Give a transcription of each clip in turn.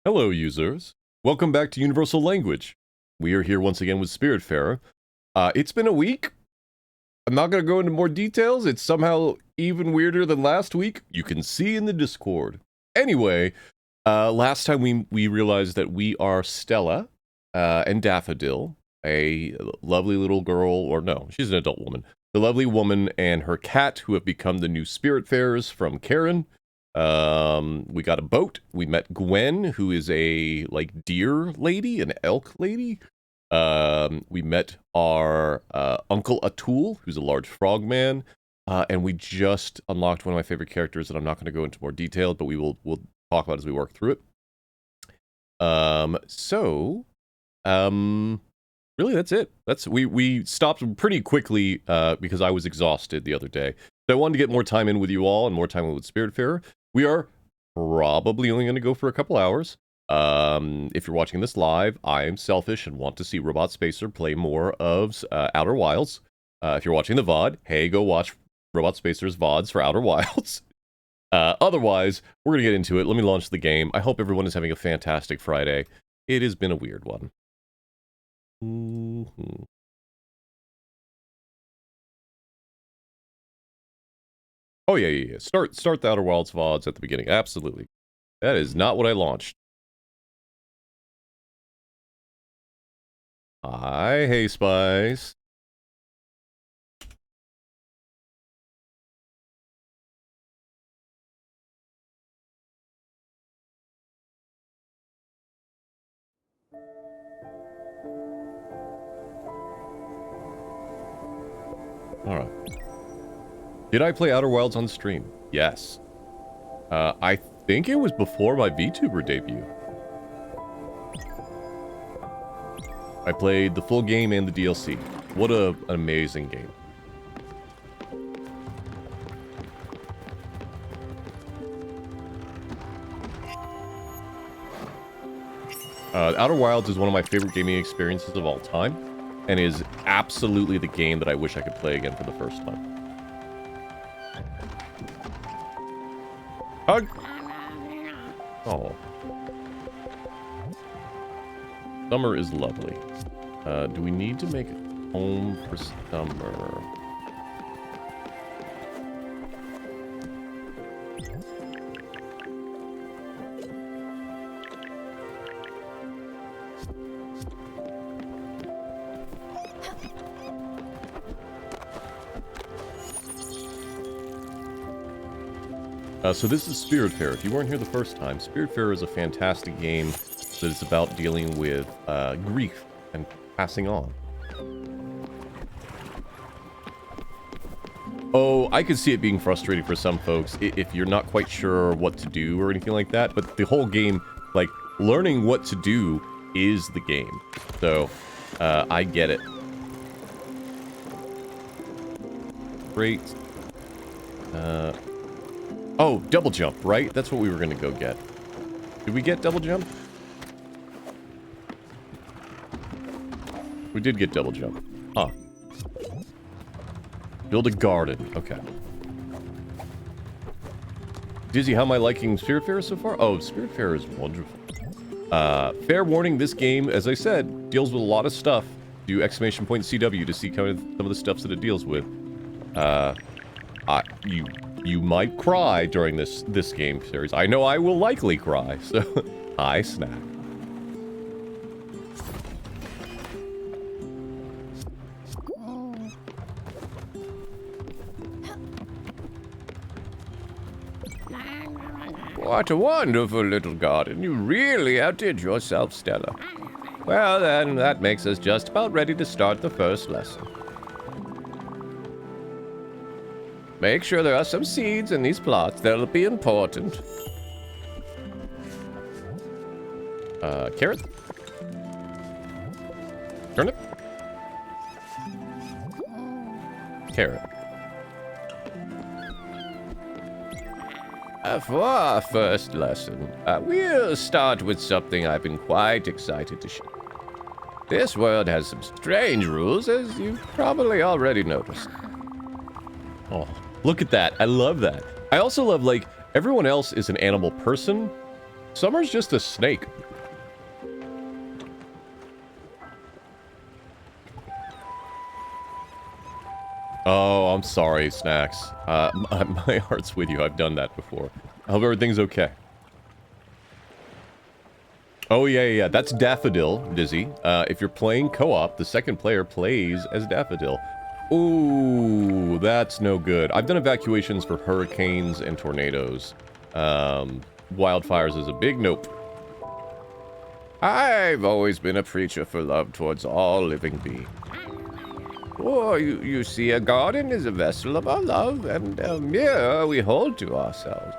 Hello, users. Welcome back to Universal Language. We are here once again with Spiritfarer. It's been a week. I'm not going to go into more details. It's somehow even weirder than last week. You can see in the Discord. Anyway, last time we realized that we are Stella and Daffodil, a lovely little girl, or no, she's an adult woman. The lovely woman and her cat who have become the new Spiritfarers from Karen. We got a boat. We met Gwen, who is a deer lady, an elk lady. We met our Uncle Atul, who's a large frog man. And we just unlocked one of my favorite characters that I'm not going to go into more detail, but we'll talk about as we work through it. Really, that's it. We stopped pretty quickly because I was exhausted the other day. So I wanted to get more time in with you all and more time with Spiritfarer. We are probably only going to go for a couple hours. If you're watching this live, I am selfish and want to see Robot Spacer play more of Outer Wilds. If you're watching the VOD, hey, go watch Robot Spacer's VODs for Outer Wilds. Otherwise, we're going to get into it. Let me launch the game. I hope everyone is having a fantastic Friday. It has been a weird one. Mm-hmm. Oh, yeah. Start the Outer Wilds VODs at the beginning. Absolutely. That is not what I launched. Hi, Hey Spice. Alright. Did I play Outer Wilds on stream? Yes. I think it was before my VTuber debut. I played the full game and the DLC. What an amazing game. Outer Wilds is one of my favorite gaming experiences of all time, and is absolutely the game that I wish I could play again for the first time. Hug! Oh. Summer is lovely. Do we need to make a home for Summer? So this is Spiritfarer. If you weren't here the first time, Spiritfarer is a fantastic game that is about dealing with grief and passing on. Oh, I could see it being frustrating for some folks if you're not quite sure what to do or anything like that, but the whole game, learning what to do is the game. So, I get it. Great. Oh, double jump, right? That's what we were gonna go get. Did we get double jump? We did get double jump. Huh. Build a garden. Okay. Dizzy, how am I liking Spiritfarer so far? Oh, Spiritfarer is wonderful. Fair warning, this game, as I said, deals with a lot of stuff. Do !CW to see kind of some of the stuffs that it deals with. You might cry during this game series. I know I will likely cry, so I snack. What a wonderful little garden. You really outdid yourself, Stella. Well then, that makes us just about ready to start the first lesson. Make sure there are some seeds in these plots. That'll be important. Carrot. Turnip. Carrot. For our first lesson, we'll start with something I've been quite excited to share. This world has some strange rules, as you've probably already noticed. Oh. Look at that. I love that. I also love, everyone else is an animal person, Summer's just a snake. Oh, I'm sorry, Snacks. My heart's with you. I've done that before. I hope everything's okay. Oh, yeah. That's Daffodil, Dizzy. If you're playing co-op, the second player plays as Daffodil. Ooh, that's no good. I've done evacuations for hurricanes and tornadoes. Wildfires is a big nope. I've always been a preacher for love towards all living beings. Oh, you see, a garden is a vessel of our love, and a mirror we hold to ourselves.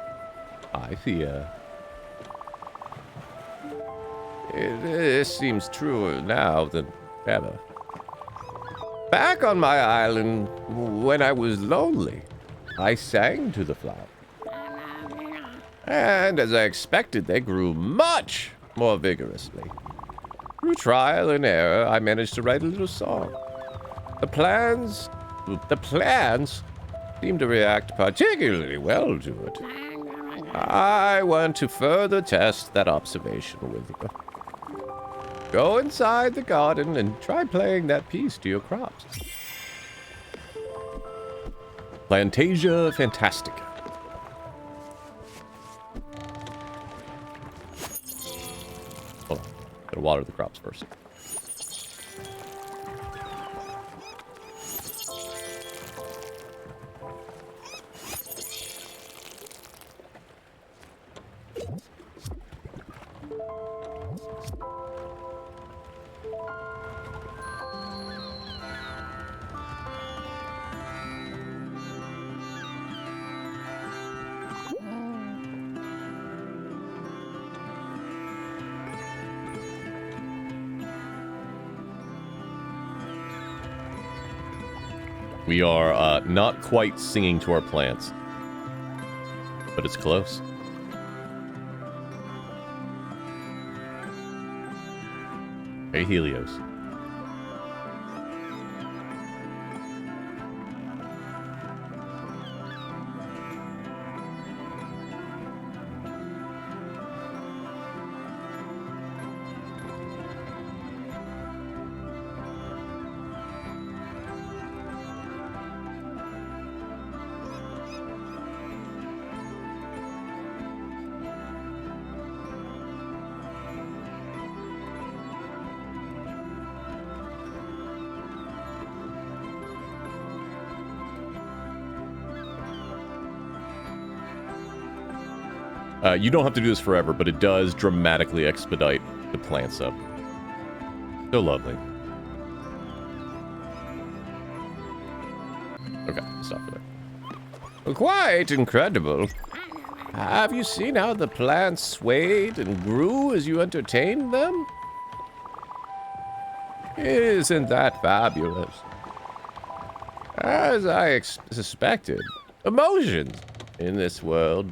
I fear. This seems truer now than ever. Back on my island, when I was lonely, I sang to the flowers. And as I expected, they grew much more vigorously. Through trial and error, I managed to write a little song. The plants seem to react particularly well to it. I want to further test that observation with you. Go inside the garden and try playing that piece to your crops. Plantasia Fantastica. Hold on. Gotta water the crops first. We are not quite singing to our plants, but it's close. Hey, Helios. You don't have to do this forever, but it does dramatically expedite the plants up. So lovely. Okay, stop for there. Quite incredible. Have you seen how the plants swayed and grew as you entertained them? Isn't that fabulous? As I suspected, emotions in this world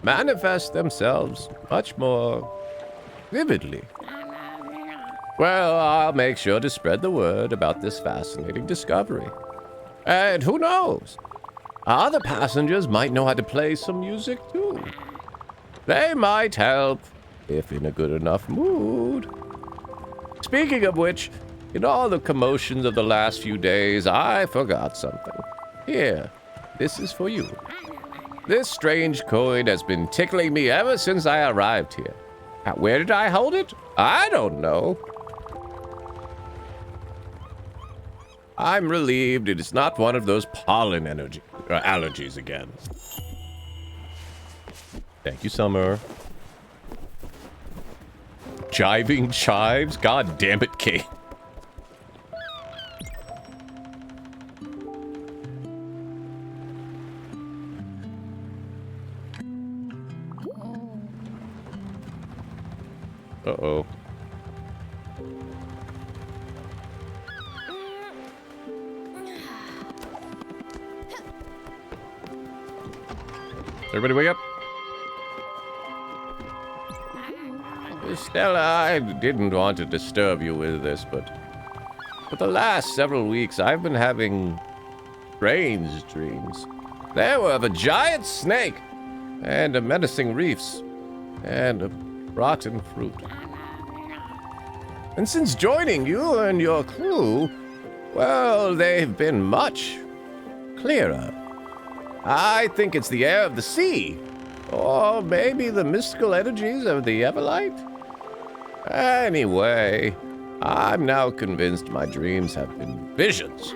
manifest themselves much more vividly. Well, I'll make sure to spread the word about this fascinating discovery. And who knows? Other passengers might know how to play some music too. They might help, if in a good enough mood. Speaking of which, in all the commotions of the last few days, I forgot something. Here, this is for you. This strange coin has been tickling me ever since I arrived here. Where did I hold it? I don't know. I'm relieved it is not one of those pollen allergies again. Thank you, Summer. Jiving chives? God damn it, Kate. Uh-oh. Everybody wake up. Stella, I didn't want to disturb you with this, but for the last several weeks, I've been having strange dreams. They were of a giant snake, and menacing reefs, and rotten fruit. And since joining you and your crew, well, they've been much clearer. I think it's the air of the sea, or maybe the mystical energies of the Everlight. Anyway, I'm now convinced my dreams have been visions.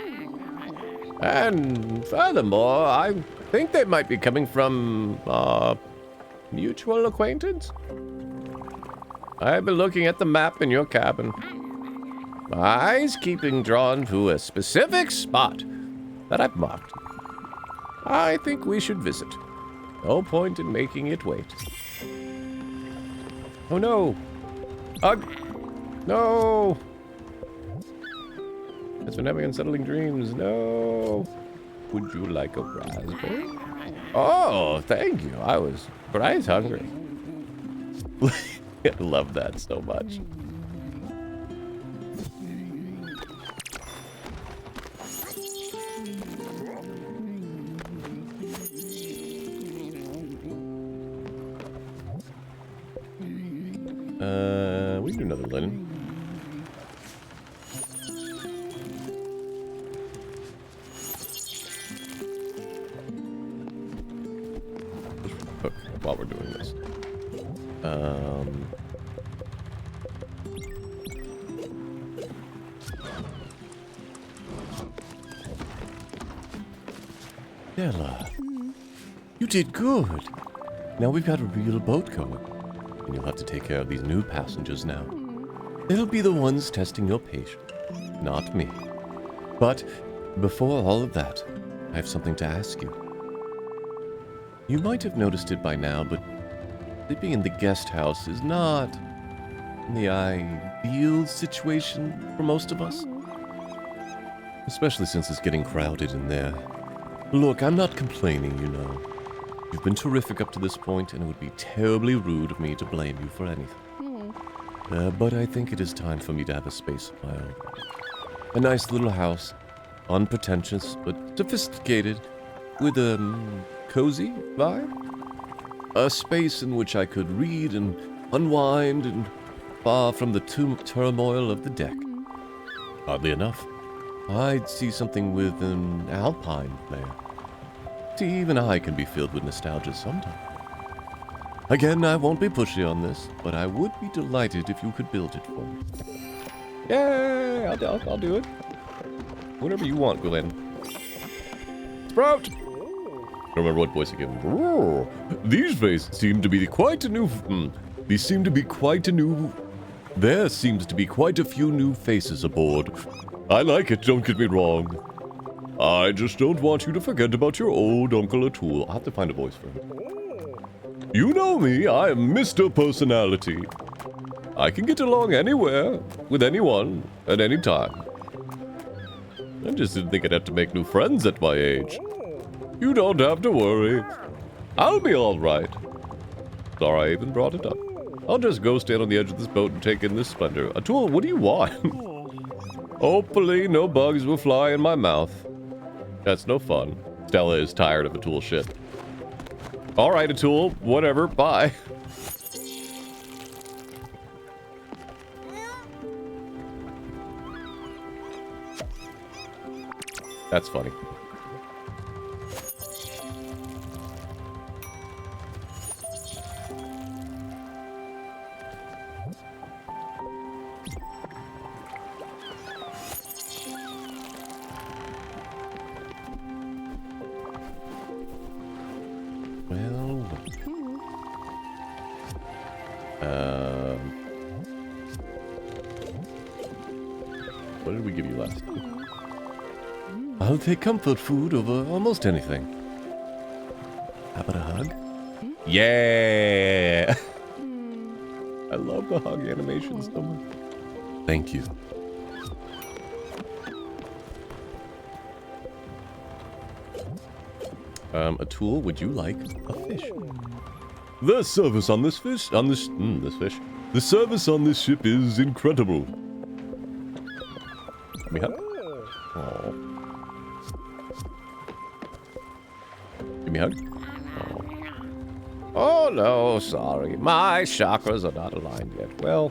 And furthermore, I think they might be coming from a mutual acquaintance. I've been looking at the map in your cabin. My eyes keeping drawn to a specific spot that I've marked. I think we should visit. No point in making it wait. Oh no! Ugh! No! Has been having unsettling dreams. No! Would you like a raspberry? Oh, thank you. I was quite hungry. I love that so much. We can do another linen. Let's cook while we're doing this. Della, you did good. Now we've got a real boat going. And you'll have to take care of these new passengers now. They'll be the ones testing your patience, not me. But before all of that, I have something to ask you. You might have noticed it by now, but sleeping in the guest house is not the ideal situation for most of us. Especially since it's getting crowded in there. Look, I'm not complaining, you know. You've been terrific up to this point, and it would be terribly rude of me to blame you for anything. But I think it is time for me to have a space of my own. A nice little house, unpretentious but sophisticated, with a cozy vibe. A space in which I could read and unwind and far from the turmoil of the deck. Oddly enough, I'd see something with an alpine flair. See, even I can be filled with nostalgia sometimes. Again, I won't be pushy on this, but I would be delighted if you could build it for me. Yay! I'll do it. Whatever you want, Glenn. Sprout! I don't remember what voice again. These faces seem to be quite a new... There seems to be quite a few new faces aboard. I like it, don't get me wrong. I just don't want you to forget about your old Uncle O'Toole. I'll have to find a voice for him. You know me, I am Mr. Personality. I can get along anywhere, with anyone, at any time. I just didn't think I'd have to make new friends at my age. You don't have to worry. I'll be alright. Sorry I even brought it up. I'll just go stand on the edge of this boat and take in this splendor. O'Toole, what do you want? Hopefully no bugs will fly in my mouth. That's no fun. Stella is tired of O'Toole shit. Alright, O'Toole, whatever, bye. That's funny. What did we give you last time? I'll take comfort food over almost anything. How about a hug? Yeah! I love the hug animations so much. Thank you. O'Toole, would you like a fish? The service on this fish, the service on this ship is incredible. Let me hug. Aww. Give me a hug. Aww. Oh, no, sorry. My chakras are not aligned yet. Well,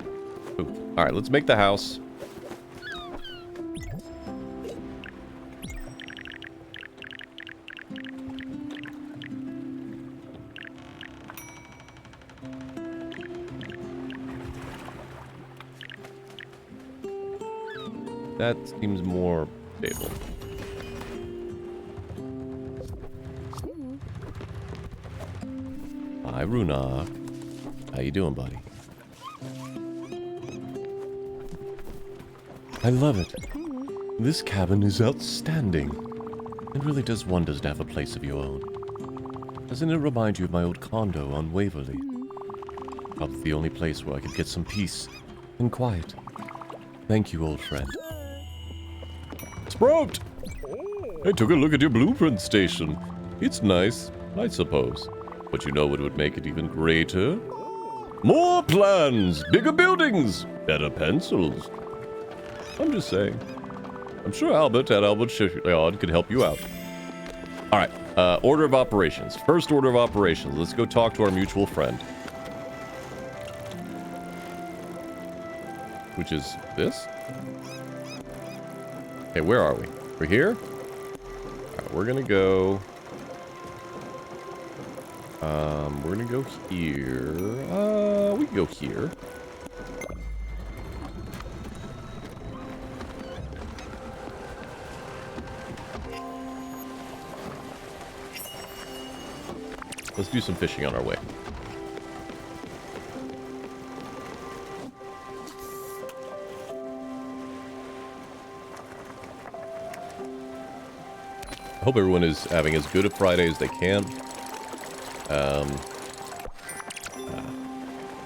poop. All right, let's make the house. That seems more stable. Hi, Runak. How you doing, buddy? I love it. This cabin is outstanding. It really does wonders to have a place of your own. Doesn't it remind you of my old condo on Waverly? Probably the only place where I could get some peace and quiet. Thank you, old friend. Sprout! I took a look at your blueprint station. It's nice, I suppose. But you know what would make it even greater? More plans! Bigger buildings! Better pencils! I'm just saying. I'm sure Albert at Albert Shipyard could help you out. Alright, order of operations. First order of operations. Let's go talk to our mutual friend. Which is this? Okay, where are we? We're here? Alright, we're gonna go... we're gonna go here. We can go here. Let's do some fishing on our way. I hope everyone is having as good a Friday as they can.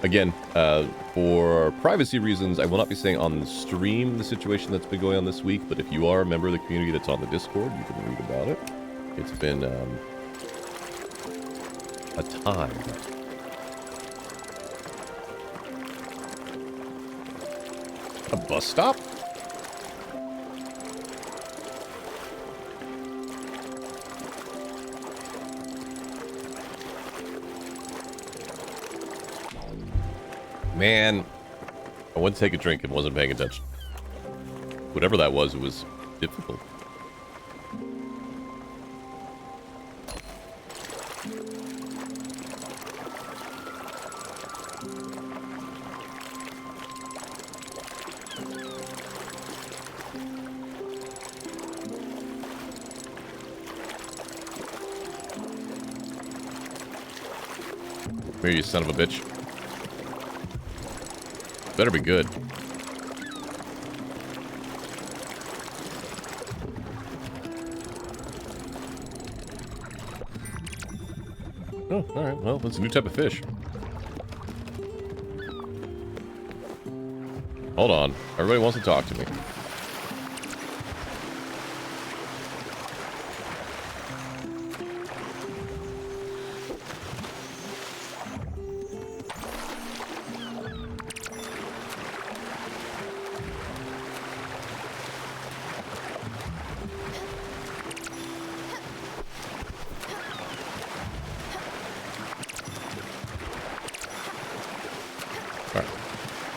Again, for privacy reasons, I will not be saying on the stream the situation that's been going on this week, but if you are a member of the community that's on the Discord, you can read about it. It's been a time. A bus stop? Man, I went to take a drink and wasn't paying attention. Whatever that was, it was difficult. Here, you son of a bitch. Better be good. Oh, alright. Well, it's a new type of fish. Hold on. Everybody wants to talk to me.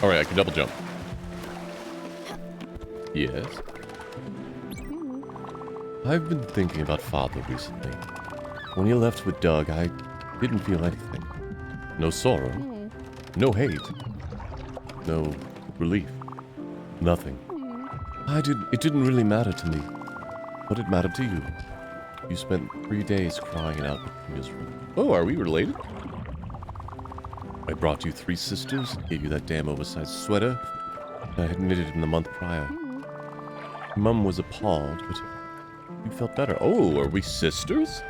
Alright, I can double jump. Yes. I've been thinking about Father recently. When he left with Doug, I didn't feel anything. No sorrow. No hate. No relief. Nothing. It didn't really matter to me. But it mattered to you. You spent 3 days crying out with misery. Oh, are we related? I brought you 3 sisters, gave you that damn oversized sweater I had knitted in the month prior. Mum was appalled, but you felt better. Oh, are we sisters?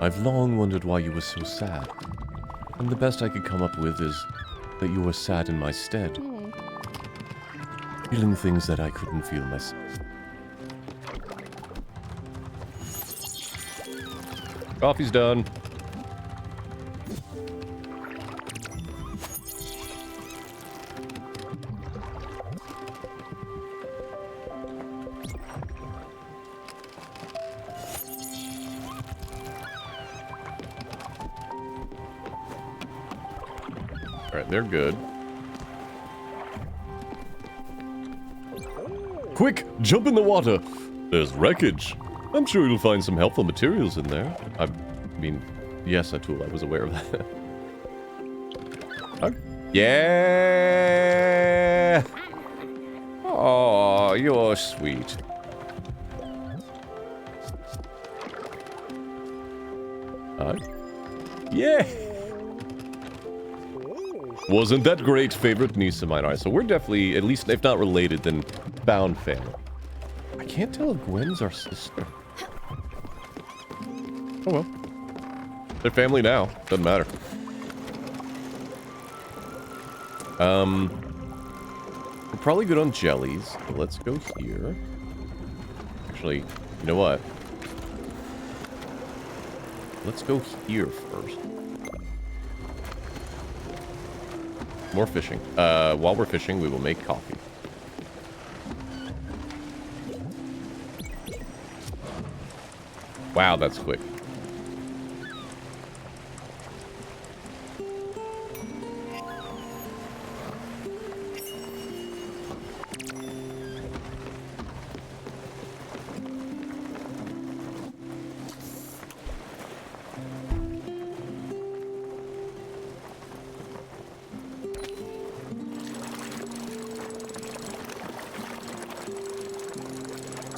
I've long wondered why you were so sad. And the best I could come up with is that you were sad in my stead. Feeling things that I couldn't feel myself. Coffee's done. Alright, they're good. Quick, jump in the water. There's wreckage. I'm sure you'll find some helpful materials in there. I mean, yes, Atul, I was aware of that. Oh. Yeah! Oh, you're sweet. Yeah! Wasn't that great, favorite niece of mine? Alright, so we're definitely, at least if not related, then bound family. I can't tell if Gwen's our sister. Oh well. They're family now. Doesn't matter. We're probably good on jellies. But let's go here. Actually, you know what? Let's go here first. More fishing. While we're fishing, we will make coffee. Wow, that's quick.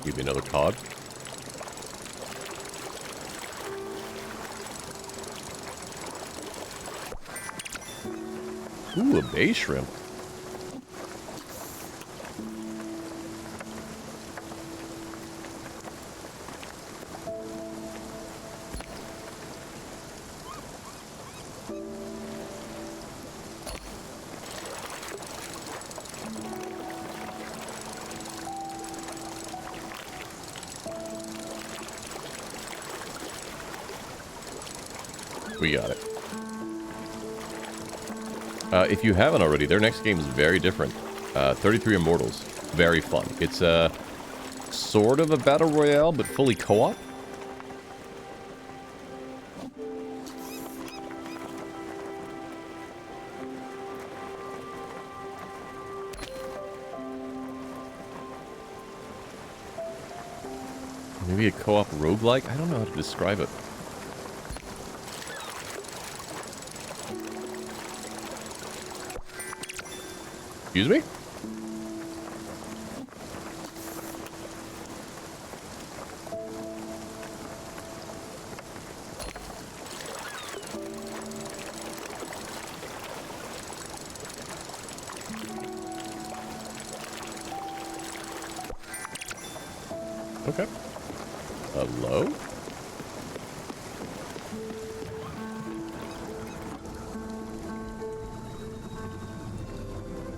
Give me another cod. Ooh, a bay shrimp. We got it. If you haven't already, their next game is very different. 33 Immortals. Very fun. It's a sort of a battle royale, but fully co-op. Maybe a co-op roguelike? I don't know how to describe it. Excuse me? Okay. Hello?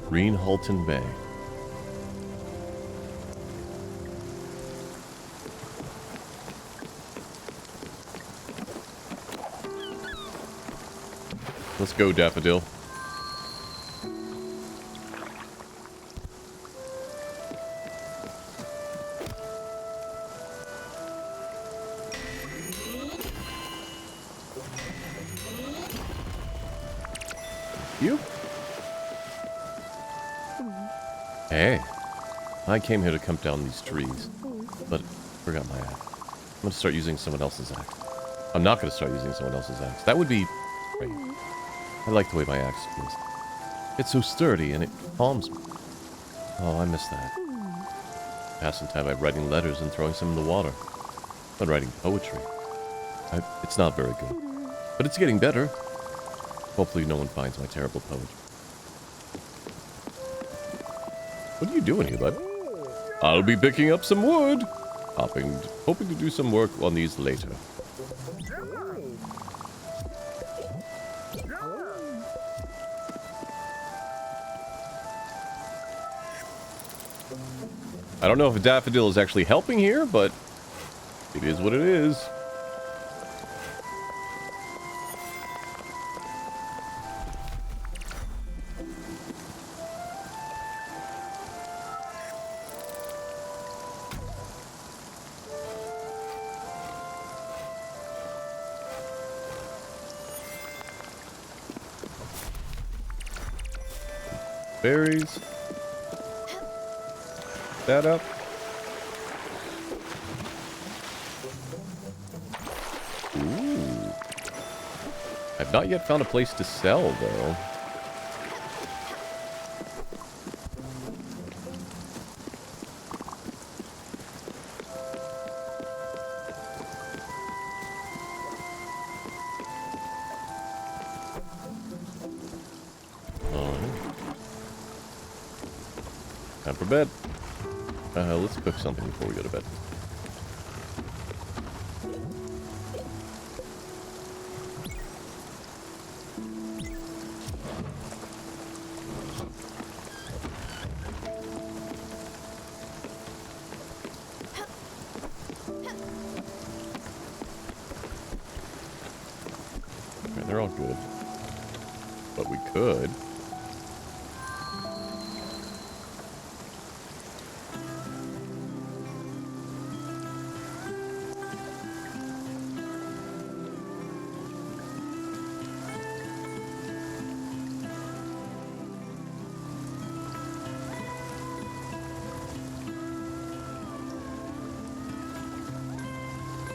Green Halton Bay. Let's go, Daffodil. You? Hey, I came here to cut down these trees, but forgot my axe. I'm gonna start using someone else's axe. I'm not gonna start using someone else's axe. That would be great. I like the way my axe feels. It's so sturdy and it calms me. Oh, I miss that. Passing time by writing letters and throwing some in the water. But writing poetry. It's not very good. But it's getting better. Hopefully no one finds my terrible poetry. What are you doing here, bud? I'll be picking up some wood. Hoping to do some work on these later. I don't know if a daffodil is actually helping here, but it is what it is. berries. That up. Ooh. I've not yet found a place to sell, though. Time for bed. Let's cook something before we go to bed. Okay, they're all good. But we could.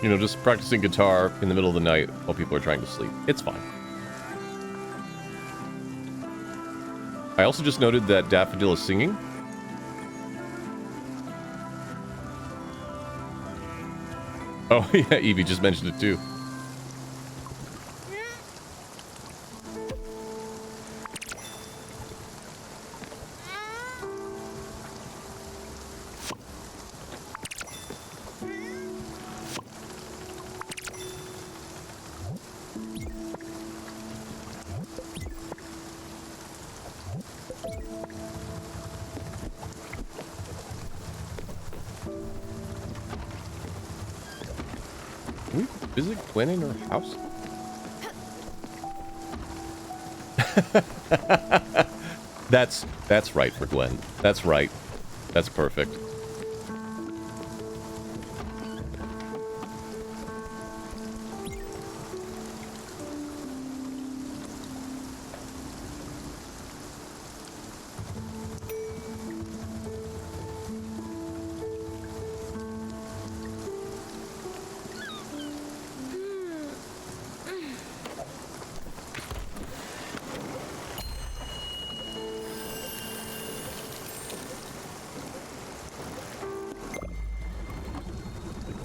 You know, just practicing guitar in the middle of the night while people are trying to sleep. It's fine. I also just noted that Daffodil is singing. Oh, yeah, Evie just mentioned it too. Can we visit Gwen in her house? That's right for Gwen. That's right. That's perfect.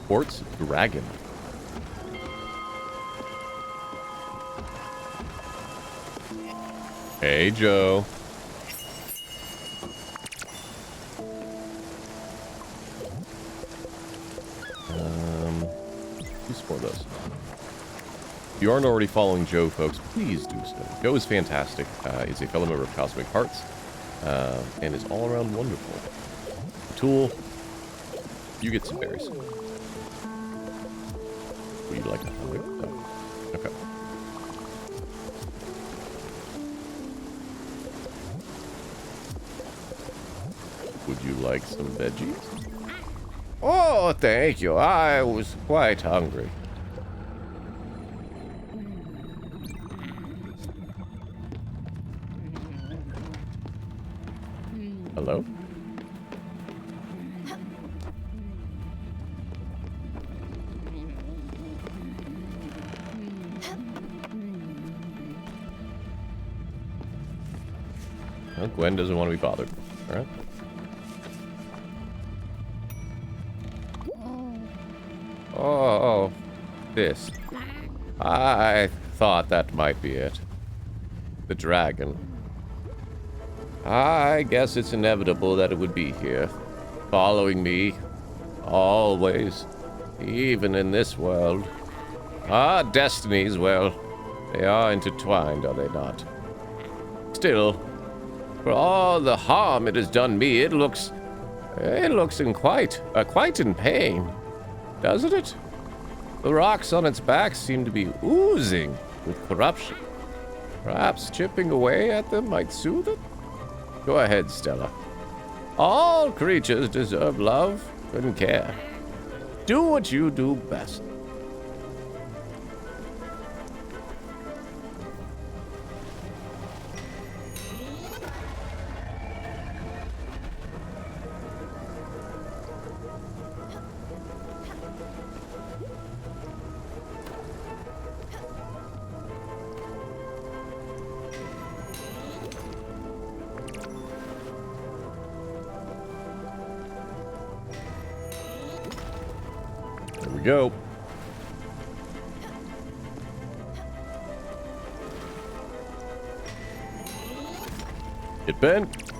Quartz dragon. Hey, Joe. Use for those. If you aren't already following Joe, folks, please do so. Joe is fantastic. Is a fellow member of Cosmic Hearts, and is all around wonderful. Tool, you get some berries. Would you like a hug? Oh. Okay. Would you like some veggies? Oh, thank you. I was quite hungry. Hello? Well, Gwen doesn't want to be bothered. All right. Oh, this. I thought that might be it. The dragon. I guess it's inevitable that it would be here, following me, always, even in this world. Our destinies, well, they are intertwined, are they not? Still, for all the harm it has done me, it looks in quite in pain, doesn't it? The rocks on its back seem to be oozing with corruption. Perhaps chipping away at them might soothe it? Go ahead, Stella. All creatures deserve love and care. Do what you do best. go. Get bent.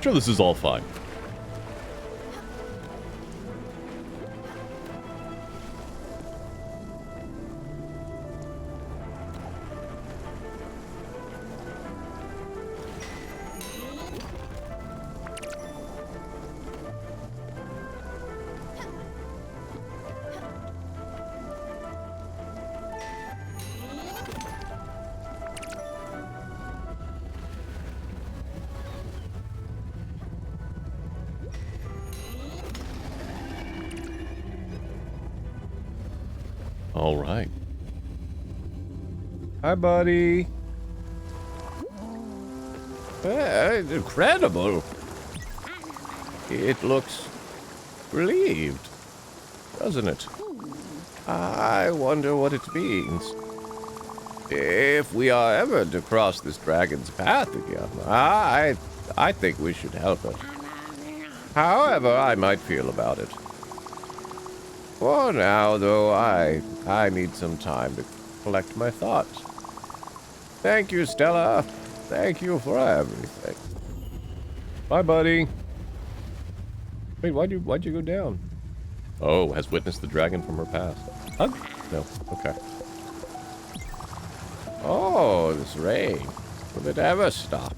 Sure, this is all fine. All right. Hi, buddy. Incredible. It looks relieved, doesn't it? I wonder what it means. If we are ever to cross this dragon's path again, I think we should help it. However I might feel about it. For now, though, I need some time to collect my thoughts. Thank you, Stella. Thank you for everything. Bye, buddy. Wait, why'd you go down? Oh, has witnessed the dragon from her past. Huh? No. Okay. Oh, this rain. Will it ever stop?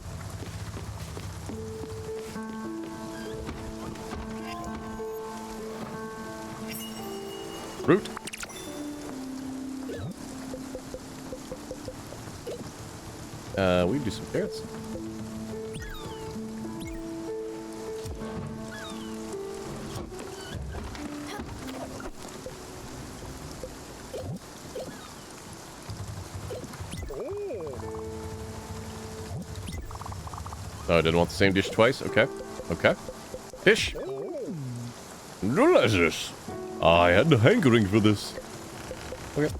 Fruit. We do some carrots. Oh, I didn't want the same dish twice? Okay. Okay. Fish. Delicious. I had a hankering for this. Okay.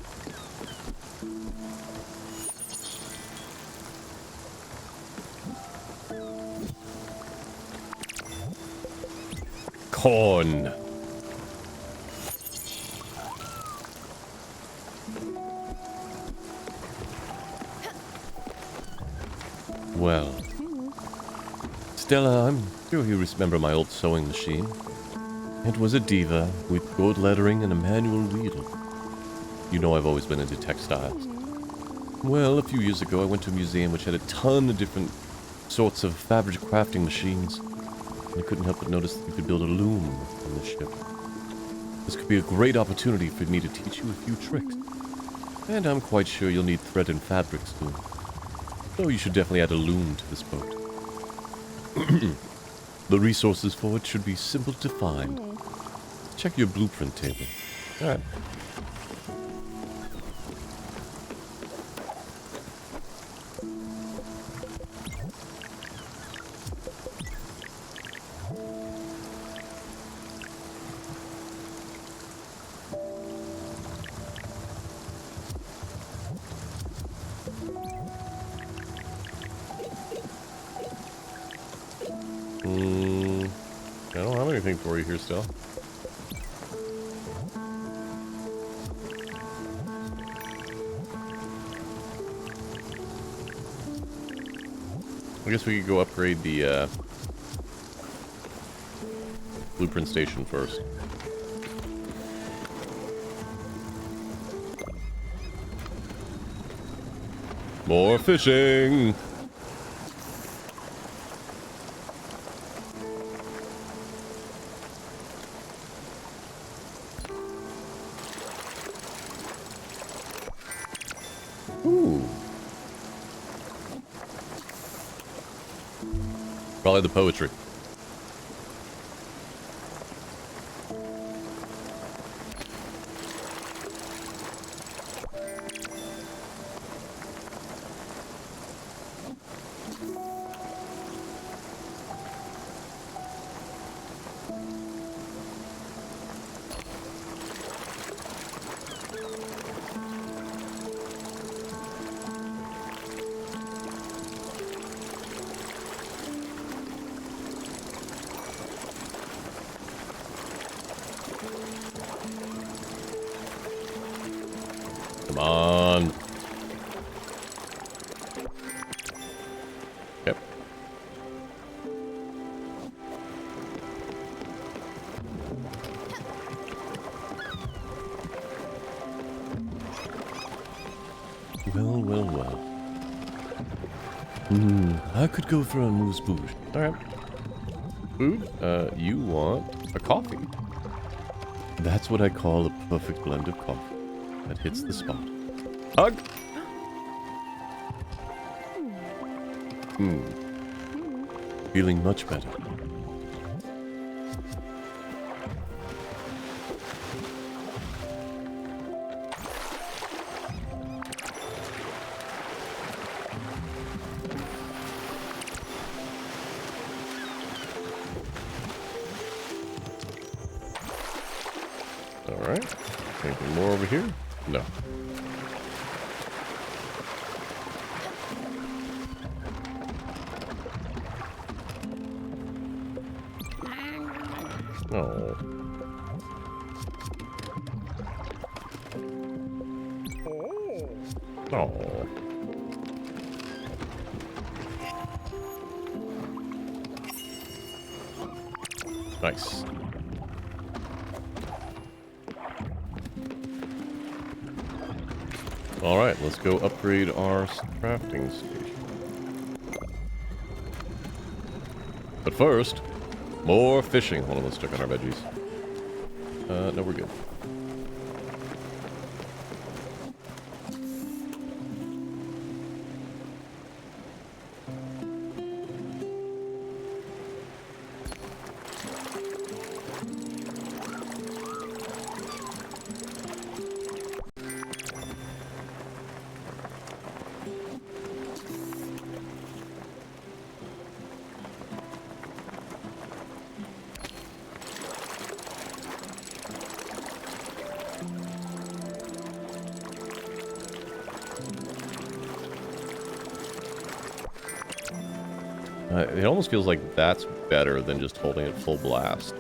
Corn. Well. Stella, I'm sure you remember my old sewing machine. It was a diva with gold lettering and a manual wheel. You know I've always been into textiles. Well, a few years ago I went to a museum which had a ton of different sorts of fabric crafting machines. And I couldn't help but notice that you could build a loom on this ship. This could be a great opportunity for me to teach you a few tricks. And I'm quite sure you'll need thread and fabrics too. So you should definitely add a loom to this boat. The resources for it should be simple to find. Check your blueprint table. Alright. I don't have anything for you here still. I guess we could go upgrade the blueprint station first. More fishing! Ooh. Probably the poetry. Come on. Yep. Well, well, well. I could go for a moose bouche. Alright. Food? You want a coffee. That's what I call a perfect blend of coffee that hits the spot. Hug! Feeling much better. Alright. Anything more over here? No. Oh. Oh. Nice. Alright, let's go upgrade our crafting station. But first, more fishing. Hold on, let's check on our veggies. No, we're good. It almost feels like that's better than just holding it full blast.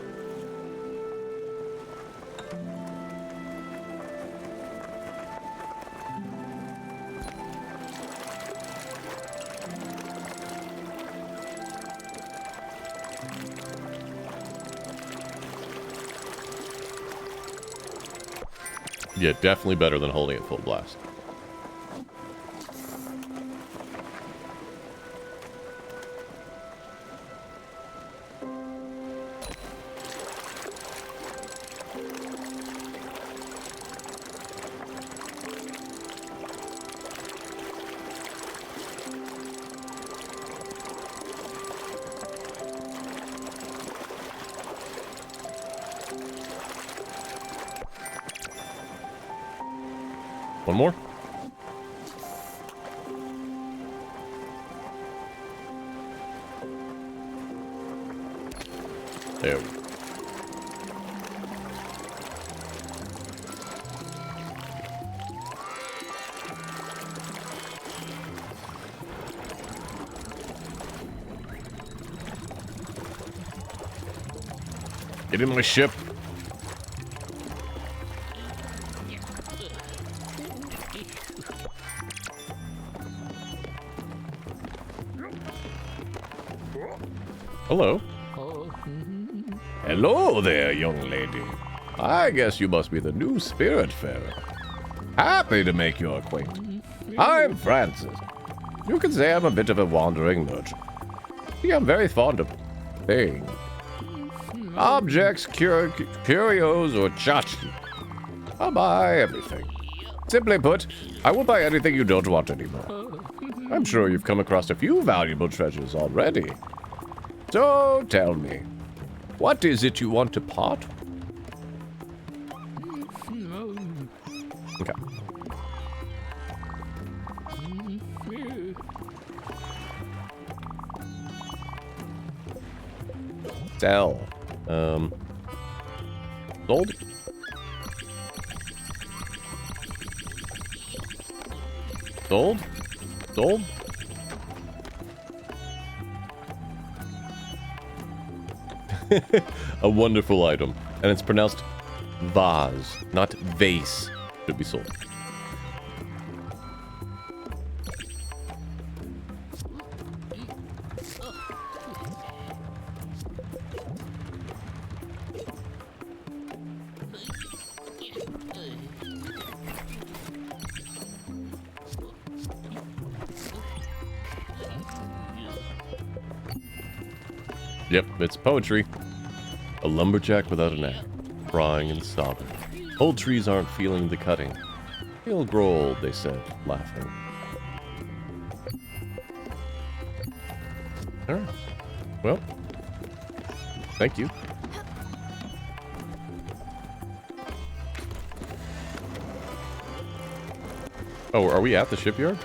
Yeah, definitely better than holding it full blast. One more? There we go. Get in my ship. Hello. Hello there, young lady. I guess you must be the new Spiritfarer. Happy to make your acquaintance. I'm Francis. You can say I'm a bit of a wandering merchant. See, I'm very fond of things. Objects, curios, or tchotchkes. I'll buy everything. Simply put, I will buy anything you don't want anymore. I'm sure you've come across a few valuable treasures already. So, tell me, what is it you want to part with? Okay. Sell. Sold? Sold? Sold? A wonderful item. And it's pronounced vase, not vase. Should be sold. Yep, it's poetry. A lumberjack without an axe, crying and sobbing. Old trees aren't feeling the cutting. He'll grow old, they said, laughing. Alright. Well, thank you. Oh, are we at the shipyard?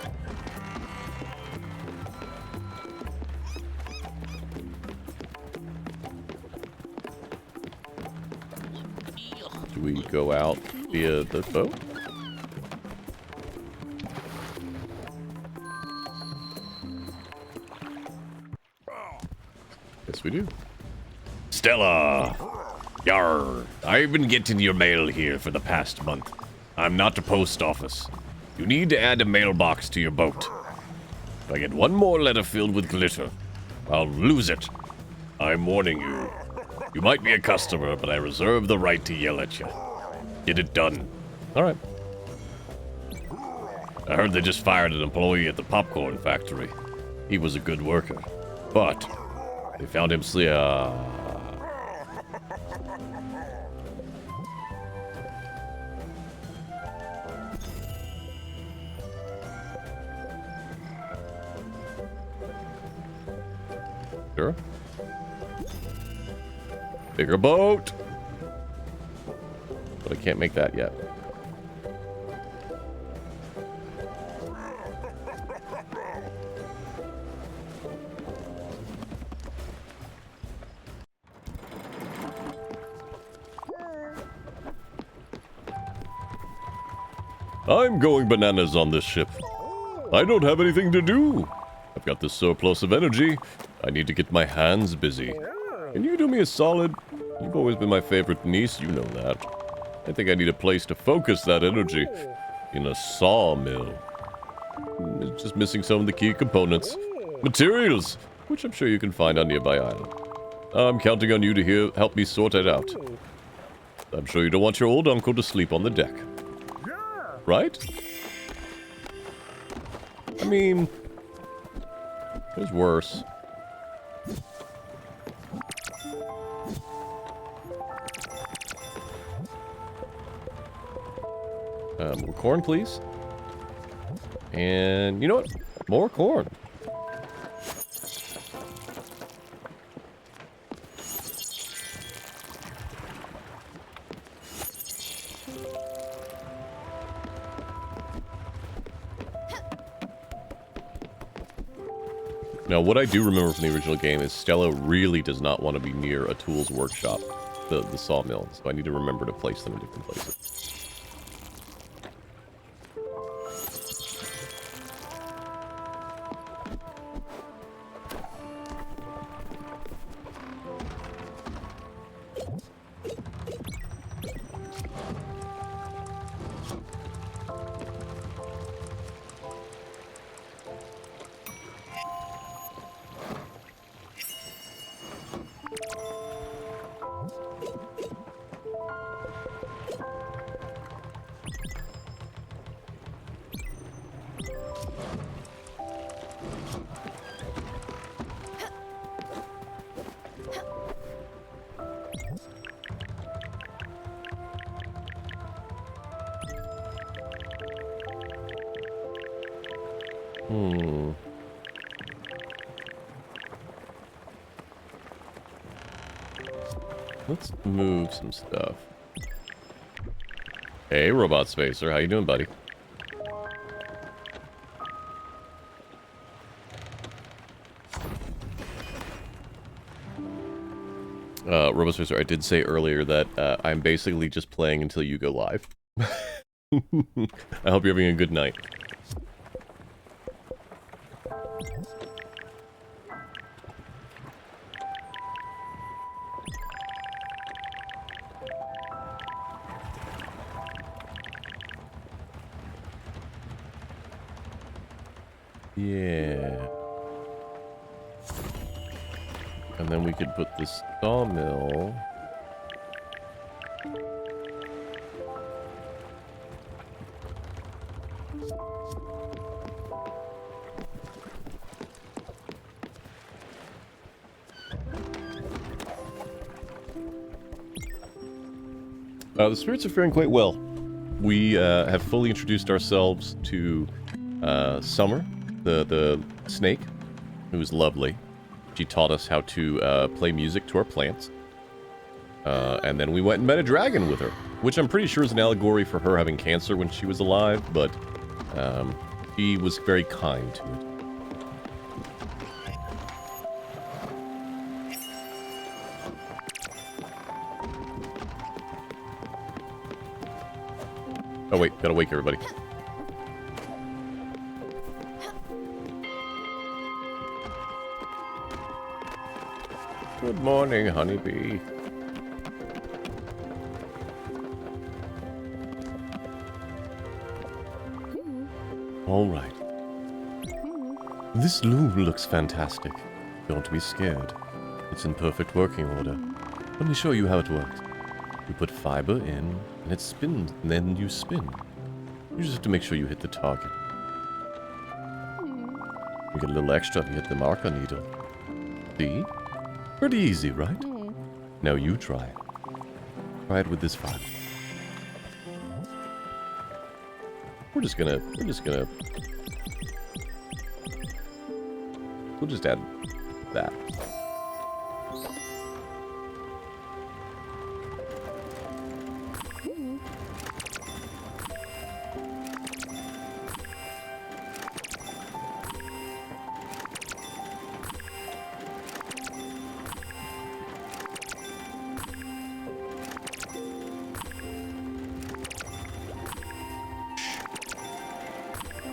Do we go out via the boat? Yes, we do. Stella! Yarr! I've been getting your mail here for the past month. I'm not the post office. You need to add a mailbox to your boat. If I get one more letter filled with glitter, I'll lose it. I'm warning you. You might be a customer, but I reserve the right to yell at you. Get it done. Alright. I heard they just fired an employee at the popcorn factory. He was a good worker. But they found him Sure. Bigger boat! But I can't make that yet. I'm going bananas on this ship. I don't have anything to do. I've got this surplus of energy. I need to get my hands busy. Can you do me a solid? You've always been my favorite niece, you know that. I think I need a place to focus that energy. In a sawmill. It's just missing some of the key components. Materials, which I'm sure you can find on nearby island. I'm counting on you to help me sort it out. I'm sure you don't want your old uncle to sleep on the deck. Right? I mean, there's worse. More corn, please. And you know what? More corn. Now, what I do remember from the original game is Stella really does not want to be near a tools workshop, the sawmill, so I need to remember to place them in different places. Let's move some stuff. Hey, Robot Spacer, how you doing, buddy? Robot Spacer, I did say earlier that I'm basically just playing until you go live. I hope you're having a good night. Yeah. And then we could put this sawmill. The spirits are faring quite well. We have fully introduced ourselves to Summer, the snake, who is lovely. She taught us how to play music to our plants. And then we went and met a dragon with her, which I'm pretty sure is an allegory for her having cancer when she was alive, but she was very kind to it. Oh wait, gotta wake everybody. Good morning, honeybee. All right. This loom looks fantastic. Don't be scared. It's in perfect working order. Let me show you how it works. You put fiber in, and it spins, and then you spin. You just have to make sure you hit the target. You get a little extra if you hit the marker needle. See? Pretty easy, right? Now you try it. Try it with this fiber. We'll just add that.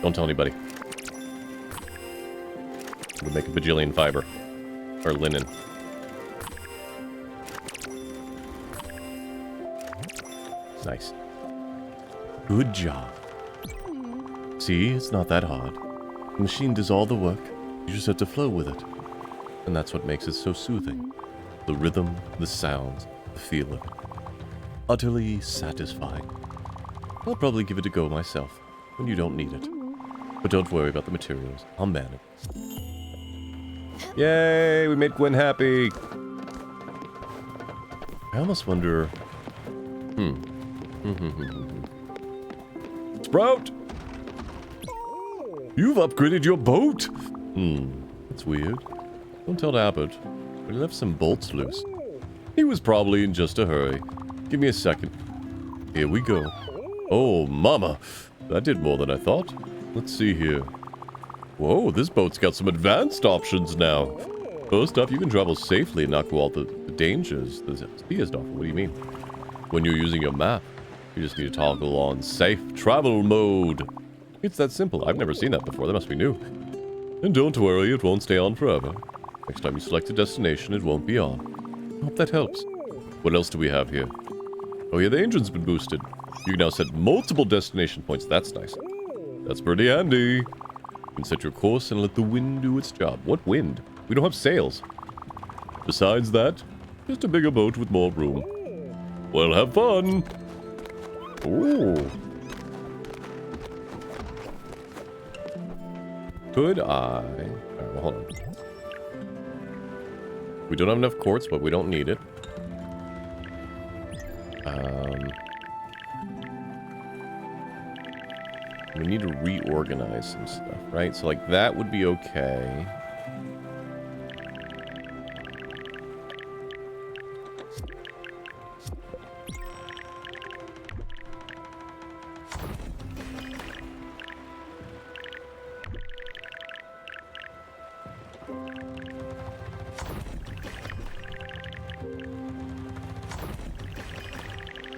Don't tell anybody. We'll make a bajillion fiber. Or linen. Nice. Good job. See, it's not that hard. The machine does all the work. You just have to flow with it. And that's what makes it so soothing. The rhythm, the sounds, the feel of it. Utterly satisfying. I'll probably give it a go myself, when you don't need it. But don't worry about the materials. I'll manage. Yay! We made Gwen happy! I almost wonder... Sprout! You've upgraded your boat! That's weird. Don't tell Abbott. But he left some bolts loose. He was probably in just a hurry. Give me a second. Here we go. Oh, mama! That did more than I thought. Let's see here. Whoa, this boat's got some advanced options now. First off, you can travel safely and not go all the dangers the sea has to offer. What do you mean? When you're using your map, you just need to toggle on safe travel mode. It's that simple. I've never seen that before. That must be new. And don't worry, it won't stay on forever. Next time you select a destination, it won't be on. I hope that helps. What else do we have here? Oh yeah, the engine's been boosted. You can now set multiple destination points. That's nice. That's pretty handy. You can set your course and let the wind do its job. What wind? We don't have sails. Besides that, just a bigger boat with more room. Well, have fun. Ooh. Could I... Alright, well, hold on. We don't have enough quartz, but we don't need it. We need to reorganize some stuff, right? So, like, that would be okay.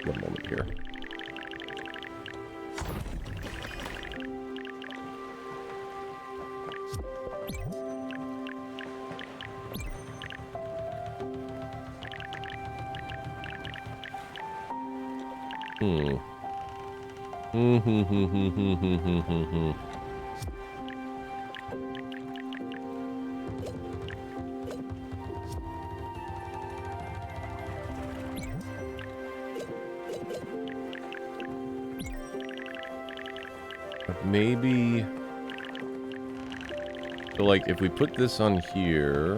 One moment here. Maybe... So, like, if we put this on here...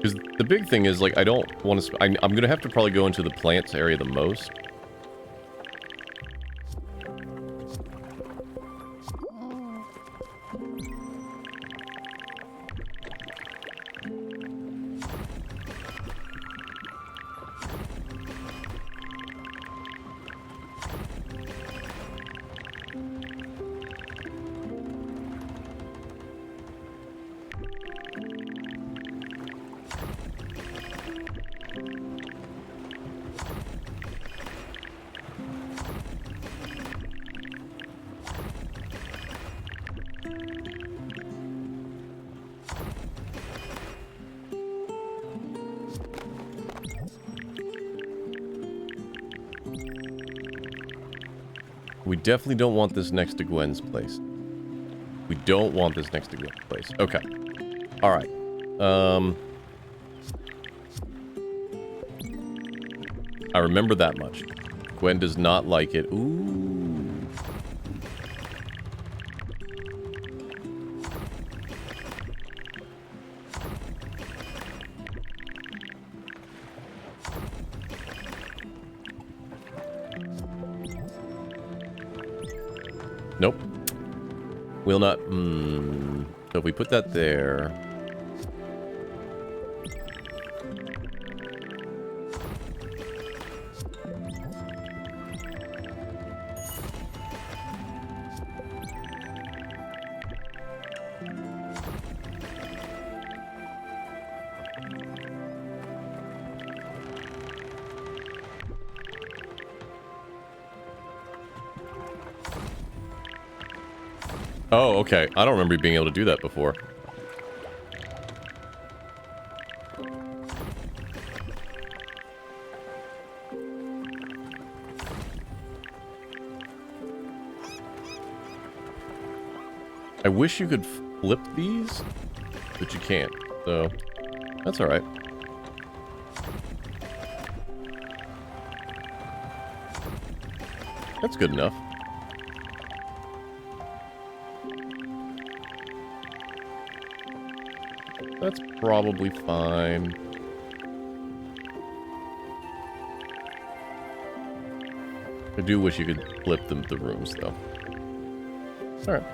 Because the big thing is, like, I don't want to... I'm going to have to probably go into the plants area the most. We definitely don't want this next to Gwen's place. We don't want this next to Gwen's place. Okay. Alright. I remember that much. Gwen does not like it. Ooh. Nope. Will not. So if we put that there. Oh, okay. I don't remember being able to do that before. I wish you could flip these, but you can't. So, that's alright. That's good enough. That's probably fine. I do wish you could flip them the rooms, though. Alright.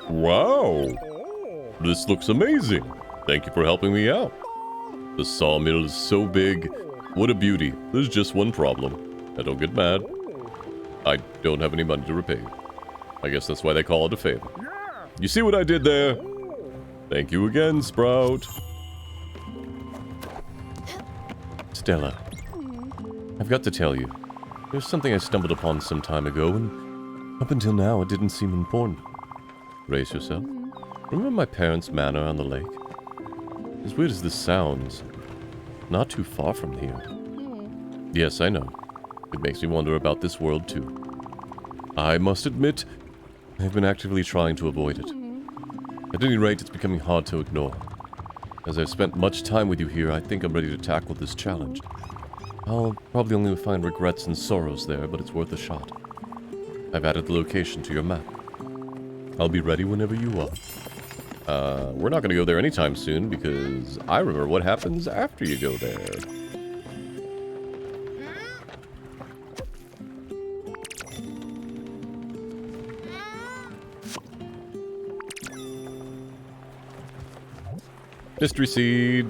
Wow! This looks amazing! Thank you for helping me out. The sawmill is so big. What a beauty. There's just one problem. Now don't get mad. I don't have any money to repay you. I guess that's why they call it a favor. You see what I did there? Thank you again, Sprout. Stella, I've got to tell you, there's something I stumbled upon some time ago, and up until now it didn't seem important. Brace yourself. Remember my parents' manor on the lake? As weird as this sounds, not too far from here. Yes, I know. It makes me wonder about this world too. I must admit, I've been actively trying to avoid it. At any rate, it's becoming hard to ignore. As I've spent much time with you here, I think I'm ready to tackle this challenge. I'll probably only find regrets and sorrows there, but it's worth a shot. I've added the location to your map. I'll be ready whenever you are. We're not going to go there anytime soon, because I remember what happens after you go there. Mystery seed.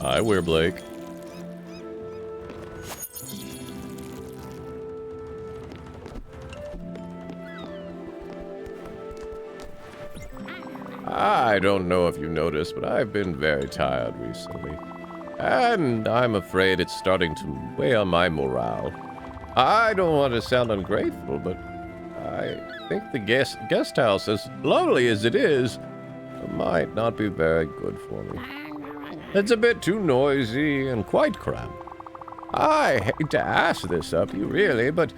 Hi, Where Blake. I don't know if you noticed, but I've been very tired recently. And I'm afraid it's starting to weigh on my morale. I don't want to sound ungrateful, but I think the guest house, as lovely as it is, might not be very good for me. It's a bit too noisy and quite cramped. I hate to ask this of you, really, but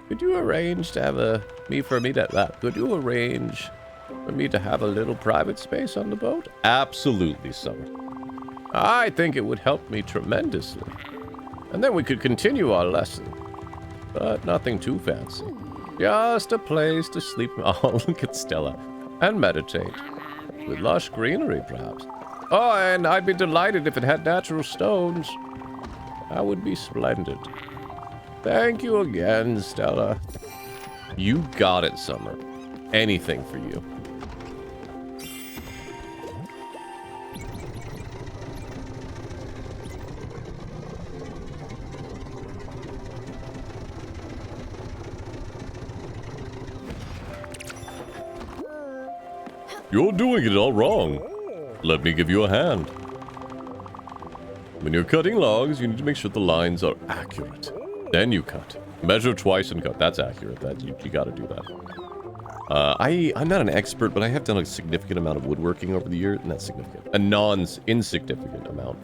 could you arrange to have a little private space on the boat? Absolutely, summer. I think it would help me tremendously. And then we could continue our lesson. But nothing too fancy. Just a place to sleep. Oh, look at Stella. And meditate. With lush greenery, perhaps. Oh, and I'd be delighted if it had natural stones. That would be splendid. Thank you again, Stella. You got it, Summer. Anything for you. You're doing it all wrong. Let me give you a hand. When you're cutting logs, you need to make sure the lines are accurate. Then you cut. Measure twice and cut. That's accurate. You gotta do that. I'm not an expert, but I have done a significant amount of woodworking over the years. Not significant. A non-insignificant amount.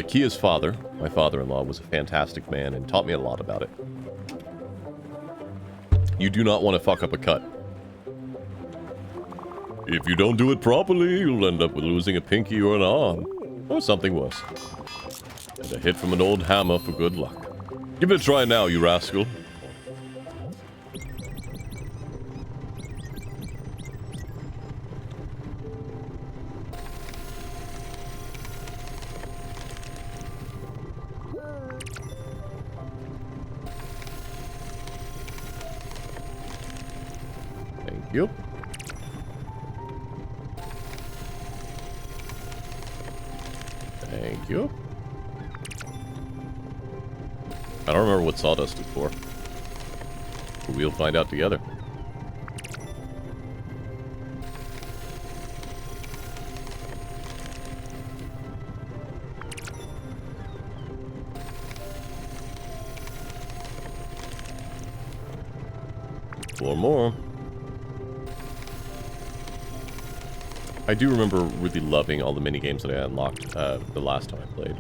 Kia's father, my father-in-law, was a fantastic man and taught me a lot about it. You do not want to fuck up a cut. If you don't do it properly, you'll end up with losing a pinky or an arm. Or something worse. And a hit from an old hammer for good luck. Give it a try now, you rascal. Thank you. Thank you. I don't remember what sawdust is for. But we'll find out together. Four more. I do remember really loving all the mini games that I unlocked the last time I played.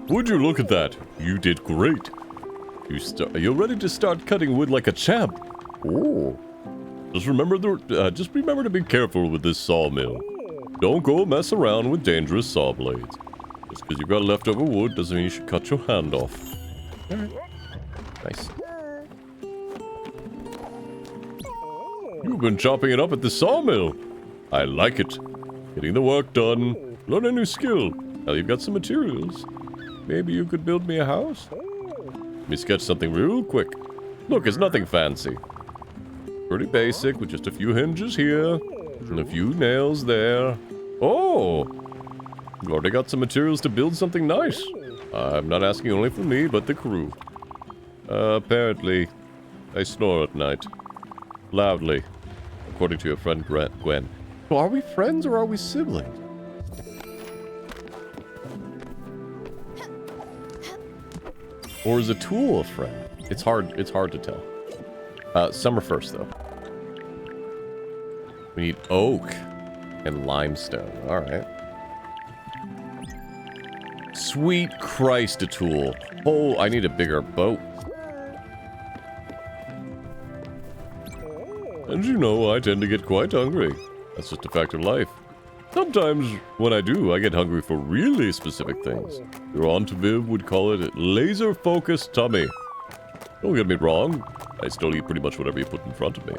Would you look at that? You did great. You're ready to start cutting wood like a champ. Oh. Just remember to be careful with this sawmill. Don't go mess around with dangerous saw blades. Just because you got leftover wood doesn't mean you should cut your hand off. Alright. Nice. You've been chopping it up at the sawmill. I like it. Getting the work done. Learn a new skill. Now you've got some materials. Maybe you could build me a house? Let me sketch something real quick. Look, it's nothing fancy. Pretty basic, with just a few hinges here, and a few nails there. Oh! You already got some materials to build something nice. I'm not asking only for me, but the crew. Apparently, I snore at night. Loudly. According to your friend Gwen. So are we friends or are we siblings? Or is a tool a friend? It's hard to tell. Summer first, though. We need oak and limestone. Alright. Sweet Christ, a tool. Oh, I need a bigger boat. And you know, I tend to get quite hungry. That's just a fact of life. Sometimes, when I do, I get hungry for really specific things. Your Aunt Viv would call it laser-focused tummy. Don't get me wrong, I still eat pretty much whatever you put in front of me.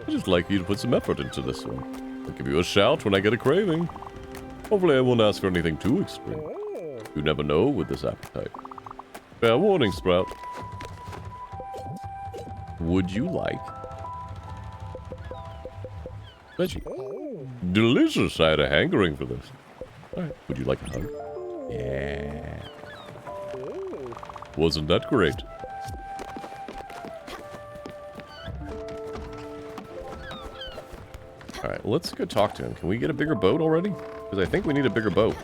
I just like you to put some effort into this one. I'll give you a shout when I get a craving. Hopefully I won't ask for anything too extreme. You never know with this appetite. Fair warning, Sprout. Would you like veggie? Delicious. I had a hankering for this. Alright, would you like a hug? Yeah. Wasn't that great? Alright, let's go talk to him. Can we get a bigger boat already? Because I think we need a bigger boat.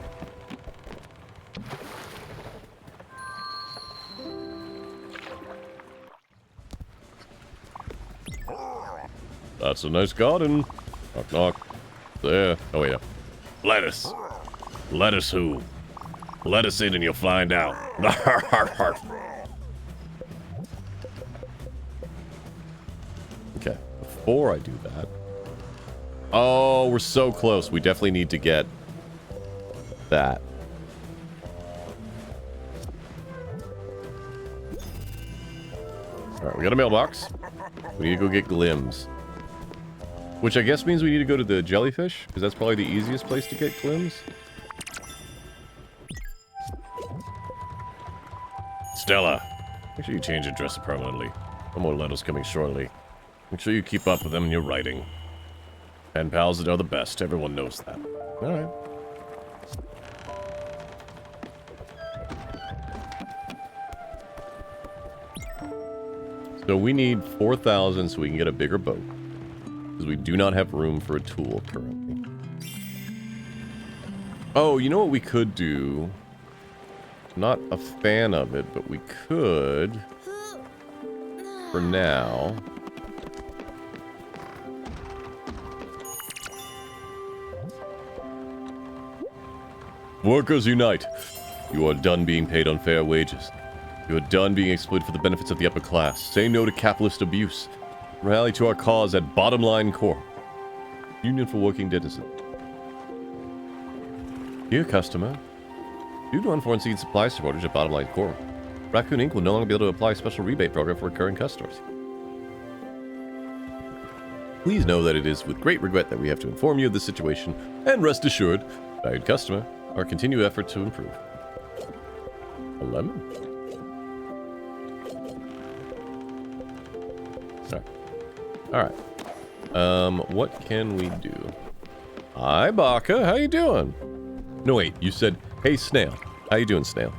That's a nice garden. Knock, knock. There. Oh, yeah. Lettuce. Lettuce who? Let us in and you'll find out. Okay, before I do that... Oh, we're so close. We definitely need to get that. Alright, we got a mailbox. We need to go get glims. Which I guess means we need to go to the jellyfish, because that's probably the easiest place to get glims. Stella, make sure you change your dress permanently. No more letters coming shortly. Make sure you keep up with them in your writing. Pen pals are the best. Everyone knows that. Alright. So we need 4,000 so we can get a bigger boat. Because we do not have room for a tool currently. Oh, you know what we could do? Not a fan of it, but we could, for now, workers unite. You are done being paid unfair wages. You are done being exploited for the benefits of the upper class. Say no to capitalist abuse. Rally to our cause at Bottom Line Corp. Union for Working Denizens. Dear customer, due to unforeseen supply shortage at Bottom Line Corp, Raccoon Inc. will no longer be able to apply a special rebate program for recurring customers. Please know that it is with great regret that we have to inform you of this situation, and rest assured, valued customer, our continued effort to improve. A lemon? Alright. What can we do? Hi, Baka. How you doing? No, wait. You said, hey, Snail. How you doing, Snail?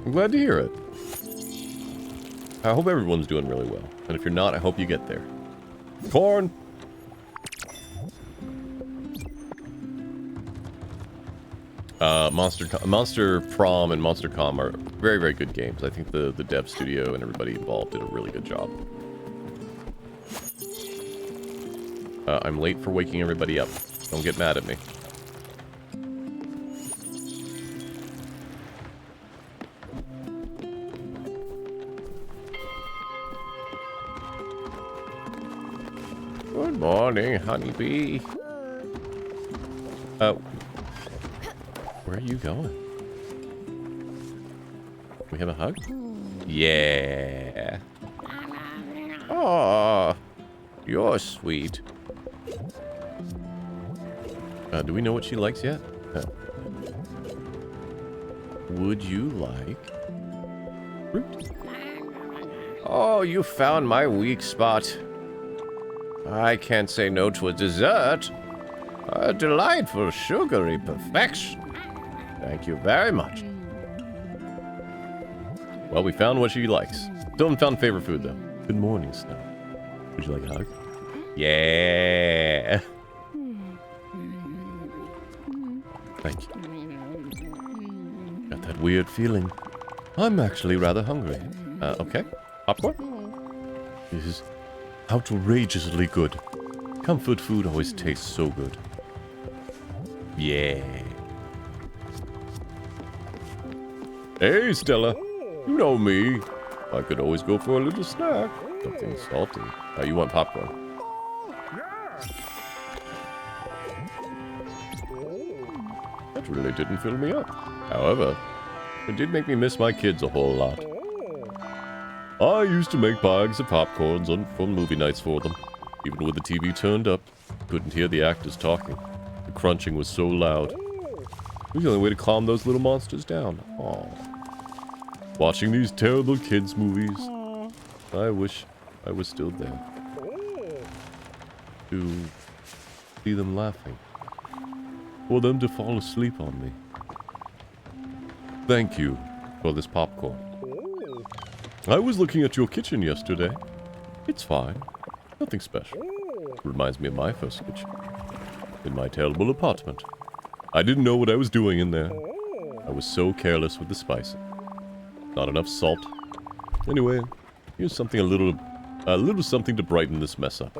I'm glad to hear it. I hope everyone's doing really well. And if you're not, I hope you get there. Corn! Monster Prom and Monster Com are very, very good games. I think the dev studio and everybody involved did a really good job. I'm late for waking everybody up. Don't get mad at me. Good morning, honeybee. Where are you going? We have a hug? Yeah. Aw, you're sweet. Do we know what she likes yet? No. Would you like fruit? Oh, you found my weak spot. I can't say no to a dessert. A delightful sugary perfection. Thank you very much. Well, we found what she likes. Still haven't found favorite food, though. Good morning, Snow. Would you like a hug? Yeah. Thank you. Got that weird feeling. I'm actually rather hungry. Okay. Popcorn? This is outrageously good. Comfort food always tastes so good. Yeah. Hey, Stella. You know me. I could always go for a little snack. Something salty. You want popcorn? That really didn't fill me up. However, it did make me miss my kids a whole lot. I used to make bags of popcorns for movie nights for them. Even with the TV turned up, couldn't hear the actors talking. The crunching was so loud. It was the only way to calm those little monsters down. Aww. Watching these terrible kids' movies. I wish I was still there. To see them laughing. For them to fall asleep on me. Thank you for this popcorn. I was looking at your kitchen yesterday. It's fine. Nothing special. Reminds me of my first kitchen. In my terrible apartment. I didn't know what I was doing in there. I was so careless with the spices. Not enough salt. Anyway, here's something a little something to brighten this mess up.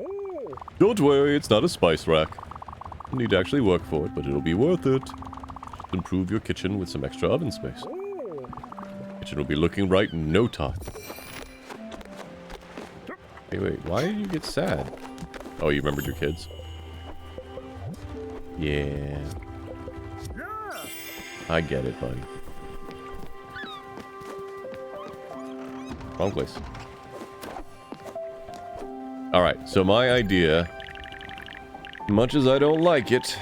Don't worry, it's not a spice rack. You need to actually work for it, but it'll be worth it. Just improve your kitchen with some extra oven space. Kitchen will be looking right in no time. Hey, wait, why did you get sad? Oh, you remembered your kids? Yeah. I get it, buddy. Wrong place. Alright, so my idea, much as I don't like it,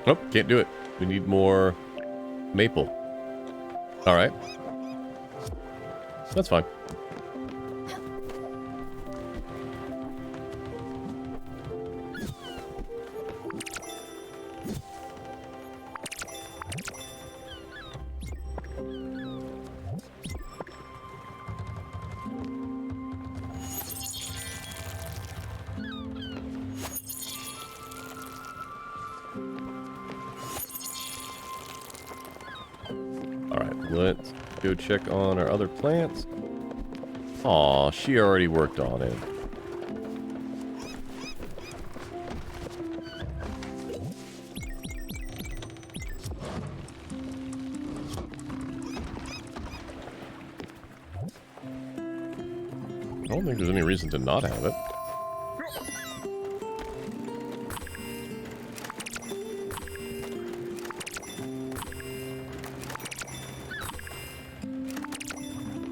oh, can't do it. We need more maple. Alright. That's fine. Let's go check on our other plants. Aw, she already worked on it. I don't think there's any reason to not have it.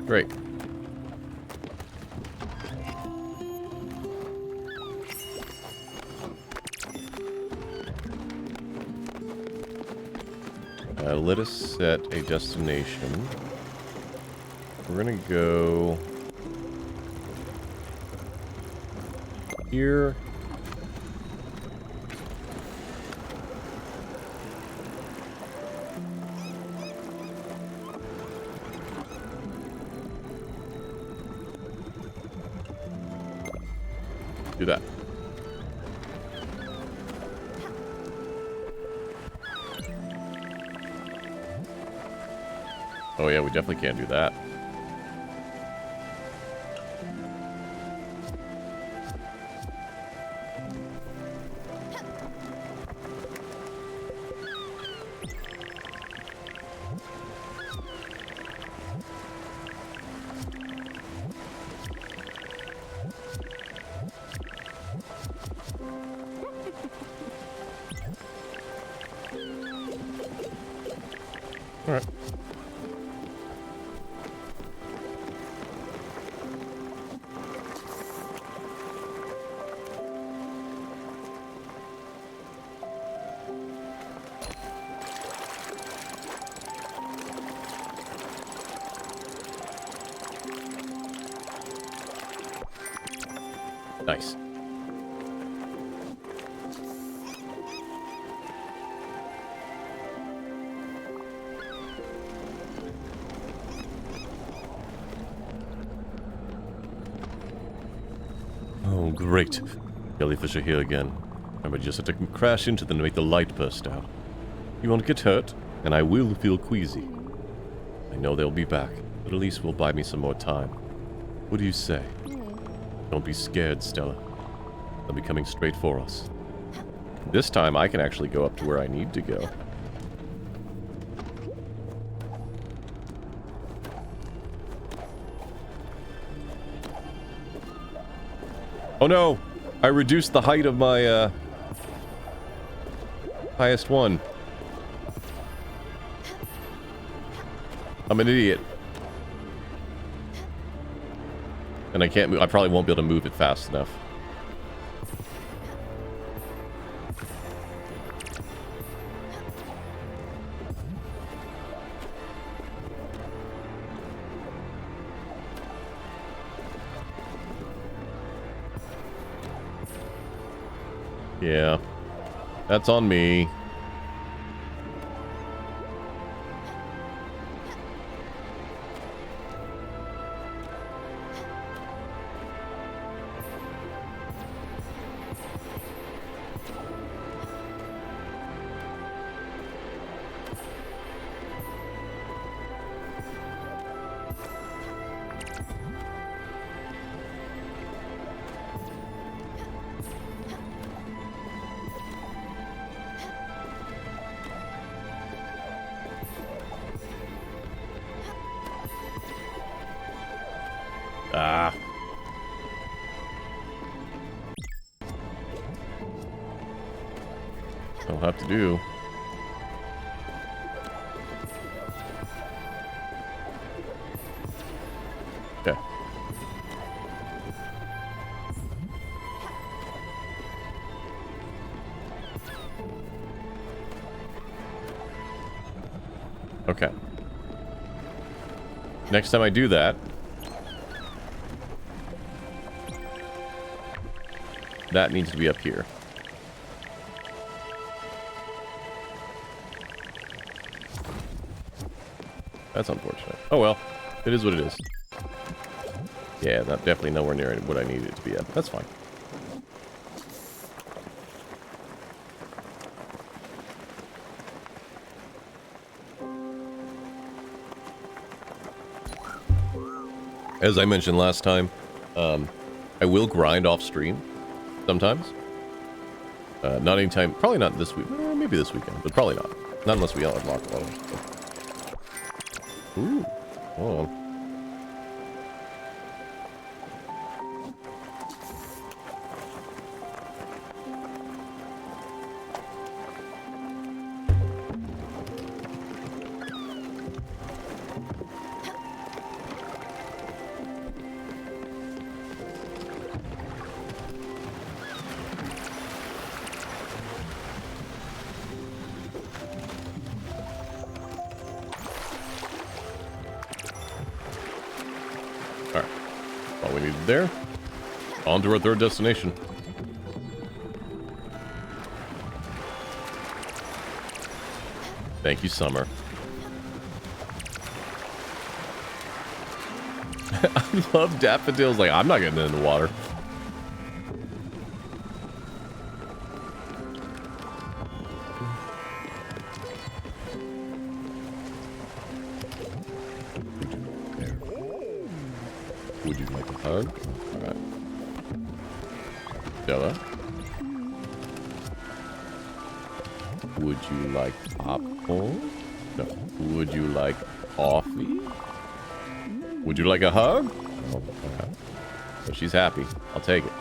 Great. Let us set a destination. We're gonna go here. Do that. Oh yeah, we definitely can't do that. All right. Nice. Oh, great. Jellyfish are here again. I just had to crash into them to make the light burst out. You won't get hurt, and I will feel queasy. I know they'll be back, but at least will buy me some more time. What do you say? Don't be scared, Stella. They'll be coming straight for us. This time I can actually go up to where I need to go. Oh no! I reduced the height of my, highest one. I'm an idiot. And I can't move. I probably won't be able to move it fast enough. Yeah. That's on me. Ah. I'll have to do. Okay. Okay. Next time I do that, that needs to be up here. That's unfortunate. Oh well, it is what it is. Yeah, not definitely nowhere near what I needed it to be at. That's fine. As I mentioned last time, I will grind off stream sometimes. Not anytime, probably not this week. Maybe this weekend, but probably not. Not unless we unlock a lot of stuff. Ooh, hold on. There. On to our third destination. Thank you, Summer. I love daffodils. Like, I'm not getting in the water. Would you like a hug? Alright. Stella? Would you like popcorn? No. Would you like coffee? Would you like a hug? Oh, okay. So she's happy. I'll take it.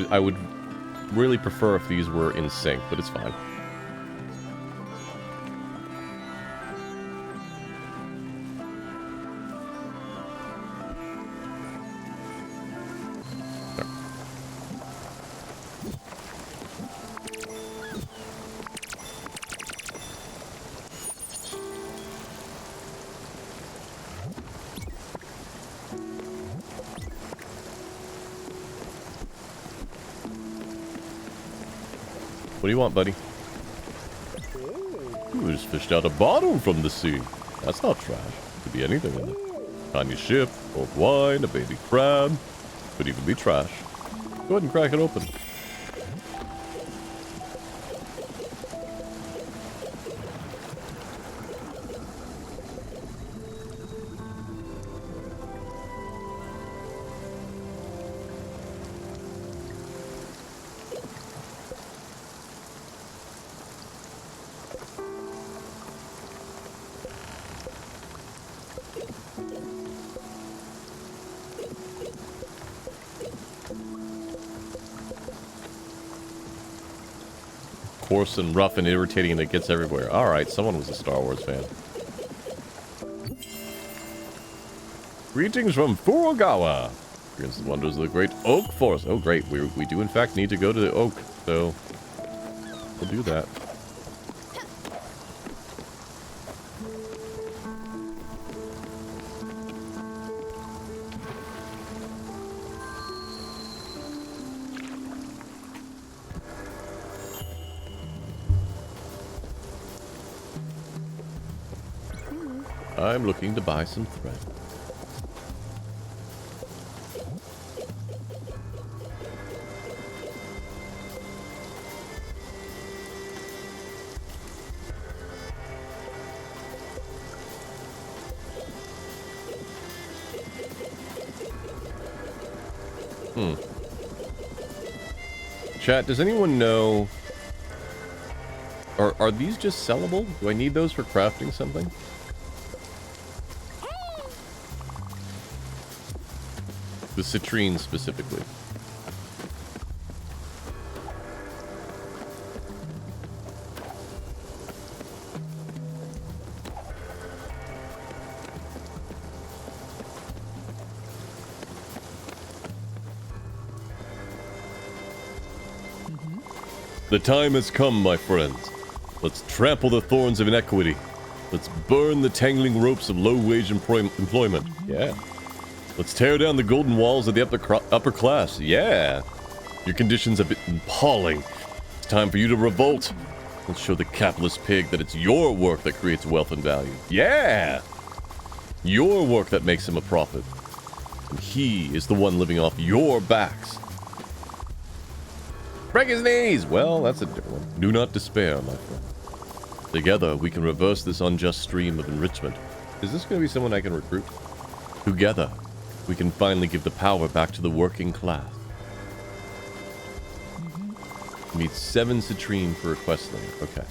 I would really prefer if these were in sync, but it's fine. What do you want, buddy? Ooh, just fished out a bottle from the sea. That's not trash. Could be anything in it. Tiny ship, old wine, a baby crab. Could even be trash. Go ahead and crack it open. coarse and rough and irritating and it gets everywhere. Alright, someone was a Star Wars fan. Greetings from Furugawa. Experience the wonders of the great oak forest. Oh great, we do in fact need to go to the oak, so we'll do that. I'm looking to buy some thread. Chat, does anyone know... Are these just sellable? Do I need those for crafting something? The citrine specifically. The time has come, my friends. Let's trample the thorns of inequity. Let's burn the tangling ropes of low-wage employment. Yeah. Let's tear down the golden walls of the upper class. Yeah. Your conditions have been appalling. It's time for you to revolt. Let's show the capitalist pig that it's your work that creates wealth and value. Yeah. Your work that makes him a profit. And he is the one living off your backs. Break his knees! Well, that's a different one. Do not despair, my friend. Together, we can reverse this unjust stream of enrichment. Is this going to be someone I can recruit? Together, we can finally give the power back to the working class. Need 7 citrine for a questling. Okay.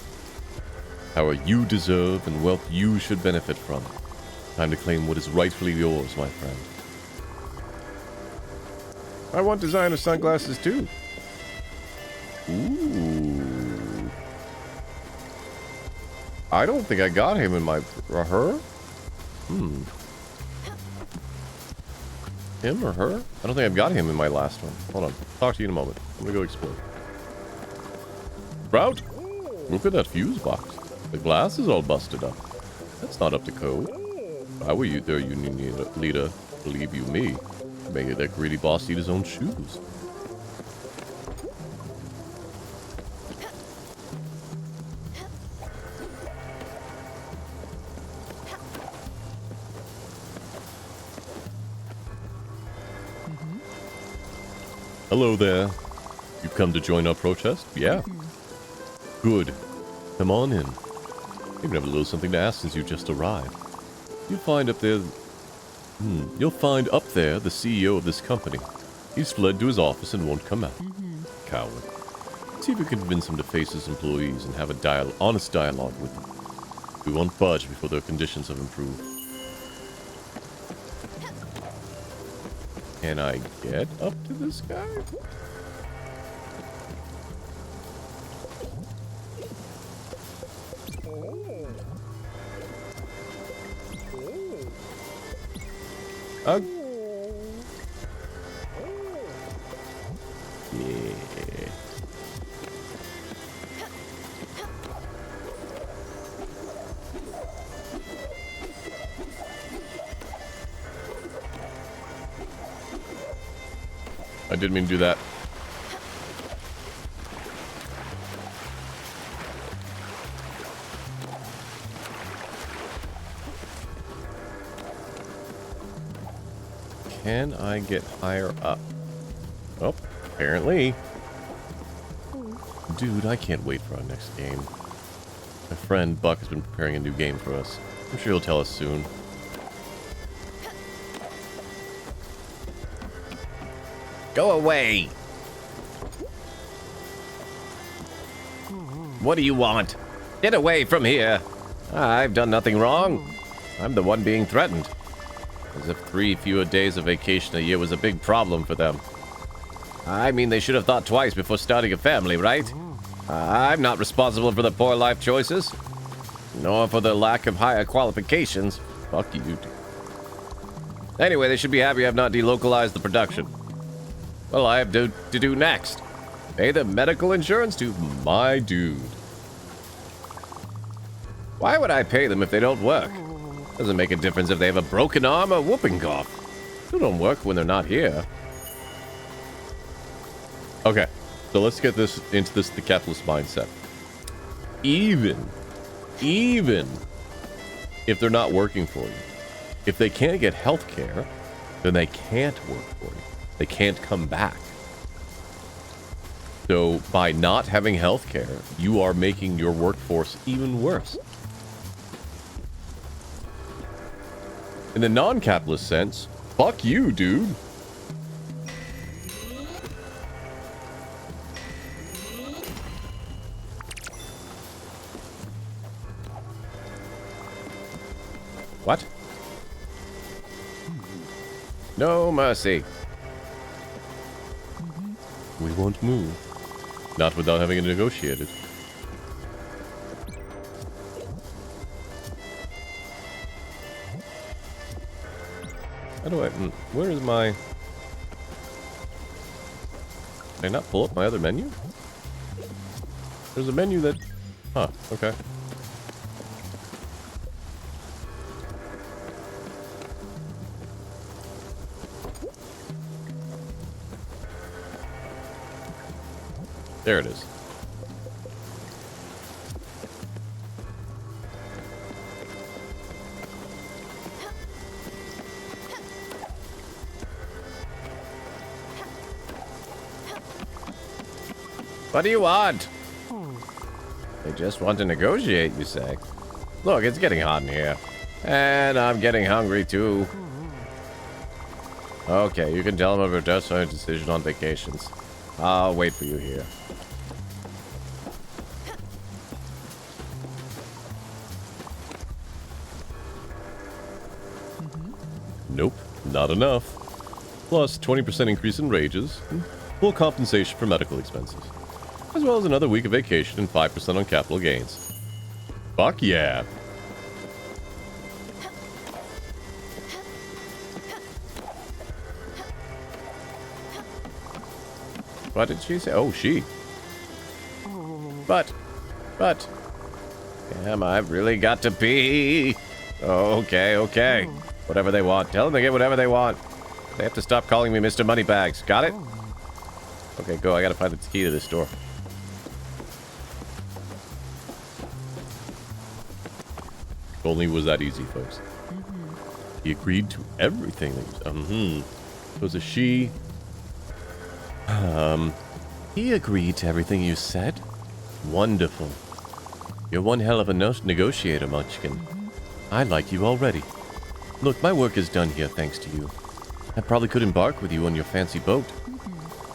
Power you deserve and wealth you should benefit from. Time to claim what is rightfully yours, my friend. I want designer sunglasses too. Ooh. I don't think I got him in my... Or her? Him or her? I don't think I've got him in my last one. Hold on. Talk to you in a moment. I'm gonna go explore. Sprout! Look at that fuse box. The glass is all busted up. That's not up to code. If I were you, their union leader, believe you me, maybe that greedy boss eat his own shoes. Hello there. You've come to join our protest? Yeah. Good. Come on in. Even have a little something to ask since you just arrived. You'll find up there... You'll find up there the CEO of this company. He's fled to his office and won't come out. Coward. See if you can convince him to face his employees and have a honest dialogue with them. We won't budge before their conditions have improved. Can I get up to this guy? Yeah. I didn't mean to do that. Can I get higher up? Oh, apparently. Dude, I can't wait for our next game. My friend Buck has been preparing a new game for us. I'm sure he'll tell us soon. Go away! What do you want? Get away from here! I've done nothing wrong. I'm the one being threatened. As if 3 fewer days of vacation a year was a big problem for them. I mean, they should have thought twice before starting a family, right? I'm not responsible for the poor life choices, nor for the lack of higher qualifications. Fuck you, dude. Anyway, they should be happy I've not delocalized the production. Well, I have to do next. Pay the medical insurance to my dude. Why would I pay them if they don't work? Doesn't make a difference if they have a broken arm or whooping cough. Still don't work when they're not here. Okay, so let's get this into the capitalist mindset. Even if they're not working for you, if they can't get health care, then they can't work for you. They can't come back. So by not having health care, you are making your workforce even worse. In the non-capitalist sense, fuck you, dude. What? No mercy. We won't move. Not without having it negotiated. How do I... where is my... Did I not pull up my other menu? There's a menu that... Huh, okay. There it is. What do you want? They just want to negotiate, you say? Look, it's getting hot in here. And I'm getting hungry, too. Okay, you can tell them of your definite decision on vacations. I'll wait for you here. Nope, not enough. Plus 20% increase in wages, and full compensation for medical expenses, as well as another week of vacation and 5% on capital gains. Fuck yeah. What did she say? Oh, she. But. Damn, I've really got to pee. Okay. Whatever they want. Tell them to get whatever they want. They have to stop calling me Mr. Moneybags. Got it? Okay, go. I gotta find the key to this door. If only it was that easy, folks. He agreed to everything that was... It was a she... He agreed to everything you said? Wonderful. You're one hell of a negotiator, Munchkin. I like you already. Look, my work is done here thanks to you. I probably could embark with you on your fancy boat.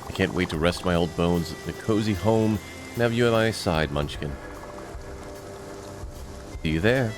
I can't wait to rest my old bones in a cozy home and have you at my side, Munchkin. See you there.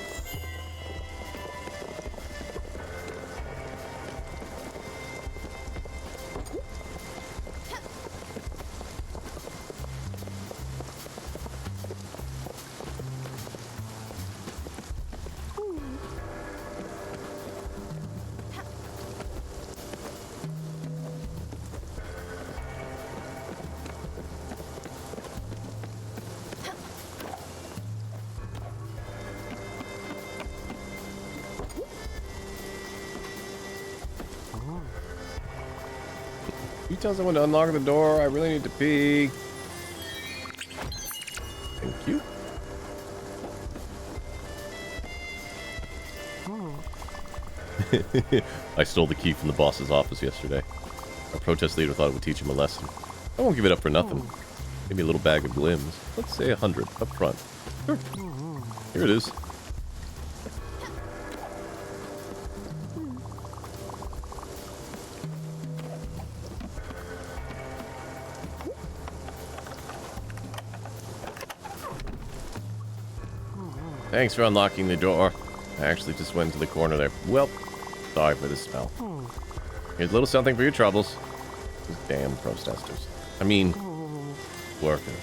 You tell someone to unlock the door. I really need to pee. Thank you. I stole the key from the boss's office yesterday. Our protest leader thought it would teach him a lesson. I won't give it up for nothing. Give me a little bag of glims. Let's say 100 up front. Sure. Here it is. Thanks for unlocking the door. I actually just went to the corner there. Well, sorry for the smell. Here's a little something for your troubles. These damn protesters. I mean, workers.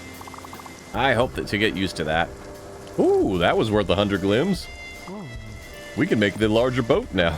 I hope that to get used to that. Ooh, that was worth 100 glims. We can make the larger boat now.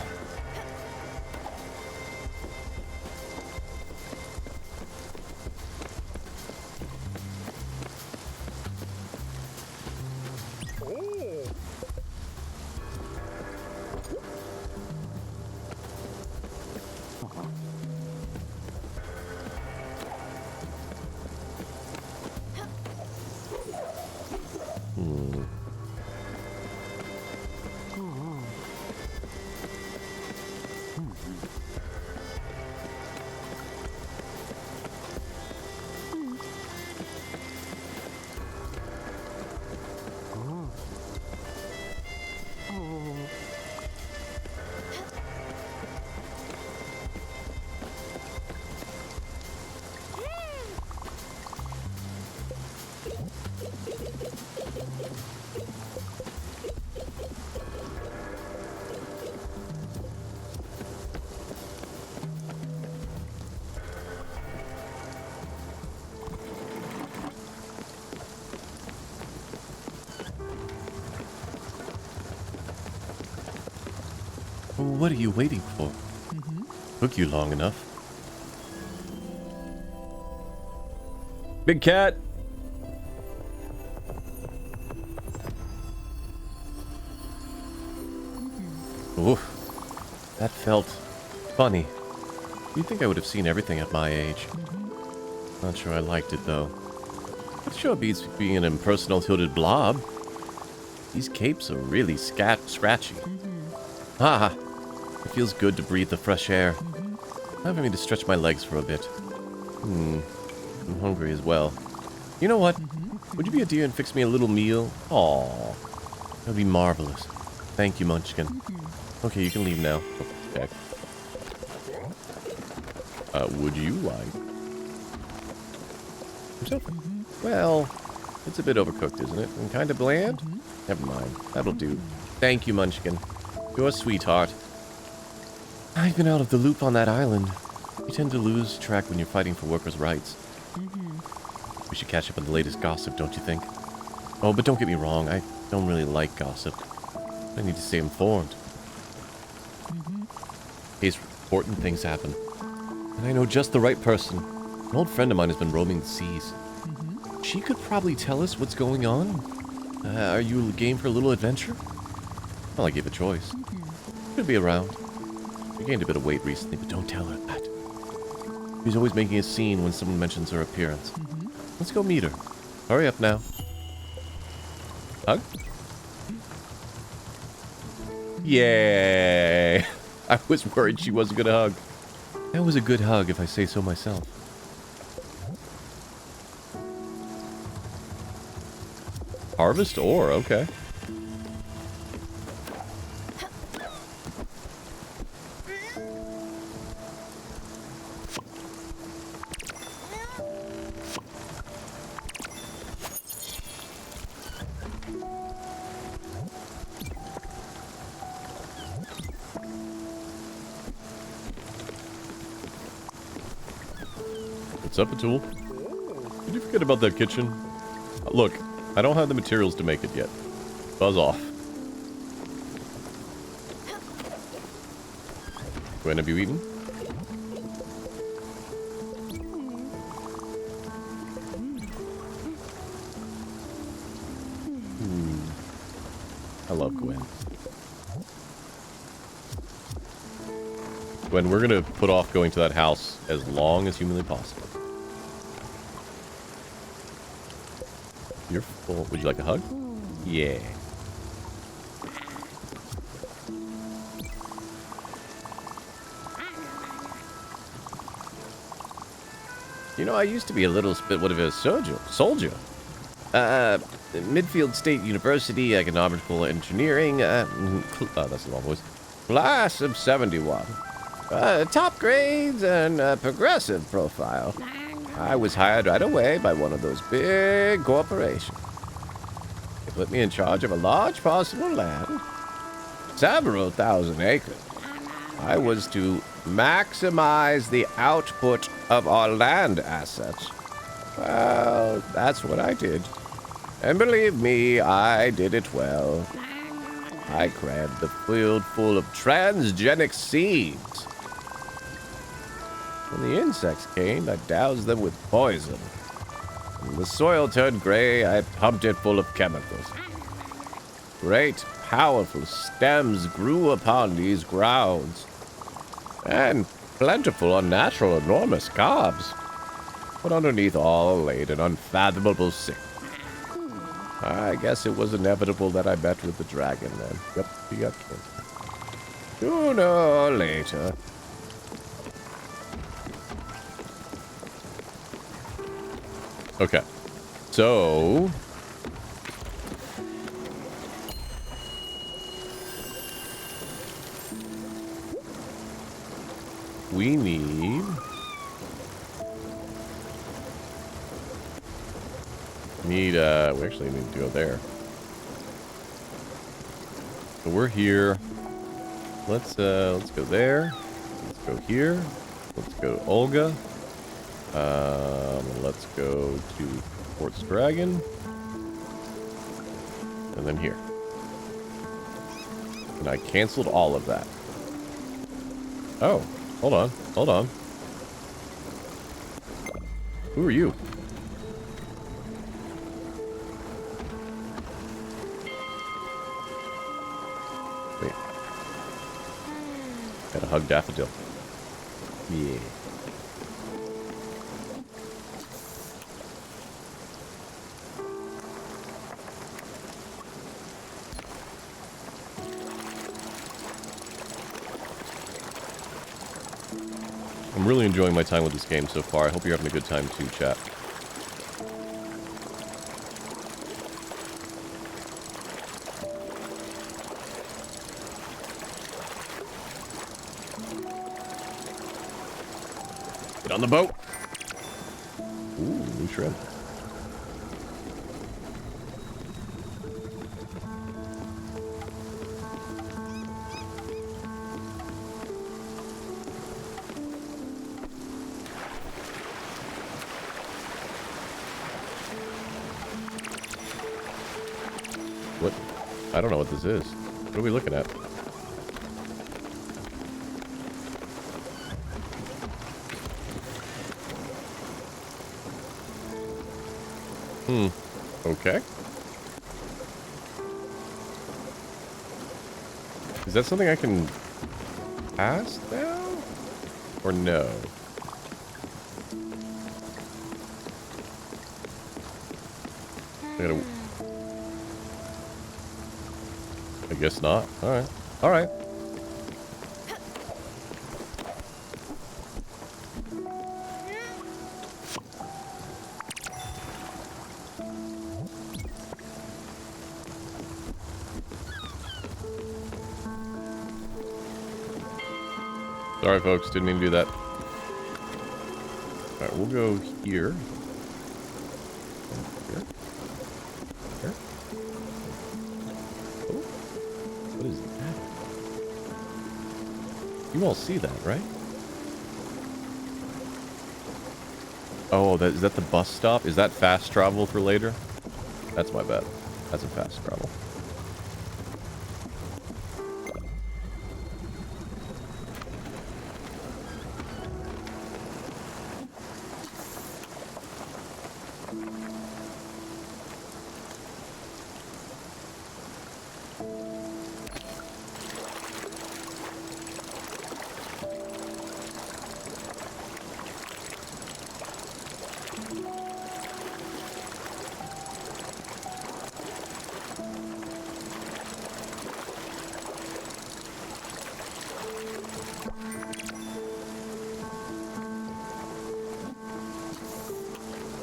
What are you waiting for? Took you long enough. Big cat! Oof. That felt funny. You'd think I would have seen everything at my age. Not sure I liked it, though. It sure beats being an impersonal hooded blob. These capes are really scratchy. Ah! It feels good to breathe the fresh air. I'm having to stretch my legs for a bit. I'm hungry as well. You know what? Would you be a dear and fix me a little meal? Aww. That would be marvelous. Thank you, Munchkin. Okay, you can leave now. Okay. Would you like? Well, it's a bit overcooked, isn't it? And kind of bland? Never mind. That'll do. Thank you, Munchkin. You're a sweetheart. I've been out of the loop on that island. You tend to lose track when you're fighting for workers' rights. We should catch up on the latest gossip, don't you think? Oh, but don't get me wrong, I don't really like gossip. I need to stay informed. In case important things happen. And I know just the right person. An old friend of mine has been roaming the seas. She could probably tell us what's going on. Are you game for a little adventure? Well, I gave a choice. Could be around. She gained a bit of weight recently, but don't tell her that. She's always making a scene when someone mentions her appearance. Let's go meet her. Hurry up now. Hug? Yay! I was worried she wasn't gonna hug. That was a good hug, if I say so myself. Harvest ore, okay. What's up, Atul? Did you forget about that kitchen? Look, I don't have the materials to make it yet. Buzz off. When have you eaten? I love Gwen. Gwen, we're gonna put off going to that house as long as humanly possible. You're full. Would you like a hug? Yeah. You know, I used to be a little bit of a soldier. Midfield State University, economical engineering, that's the wrong voice. Class of 71. Top grades and progressive profile. I was hired right away by one of those big corporations. They put me in charge of a large parcel of land, several thousand acres. I was to maximize the output of our land assets. Well, that's what I did. And believe me, I did it well. I crammed the field full of transgenic seeds. When the insects came, I doused them with poison. When the soil turned gray, I pumped it full of chemicals. Great, powerful stems grew upon these grounds. And plentiful, unnatural, enormous cobs. But underneath all laid an unfathomable sickness. I guess it was inevitable that I met with the dragon then. Yep, he got killed. Sooner or later. Okay. So... we need... we actually need to go there. So we're here. Let's go there. Let's go here. Let's go to Olga. Let's go to Quartz Dragon. And then here. And I canceled all of that. Oh, hold on. Hold on. Who are you? Wait. Gotta hug Daffodil. Yeah. I'm really enjoying my time with this game so far. I hope you're having a good time too, chat. Get on the boat. Ooh, new shrimp. What? I don't know what this is. What are we looking at? Okay. Is that something I can pass now? Or no? I guess not. Alright. Alright. Sorry, folks. Didn't mean to do that. Alright, we'll go here. Here. Here. Oh. What is that? You all see that, right? Oh, is that the bus stop? Is that fast travel for later? That's my bad. That's a fast travel.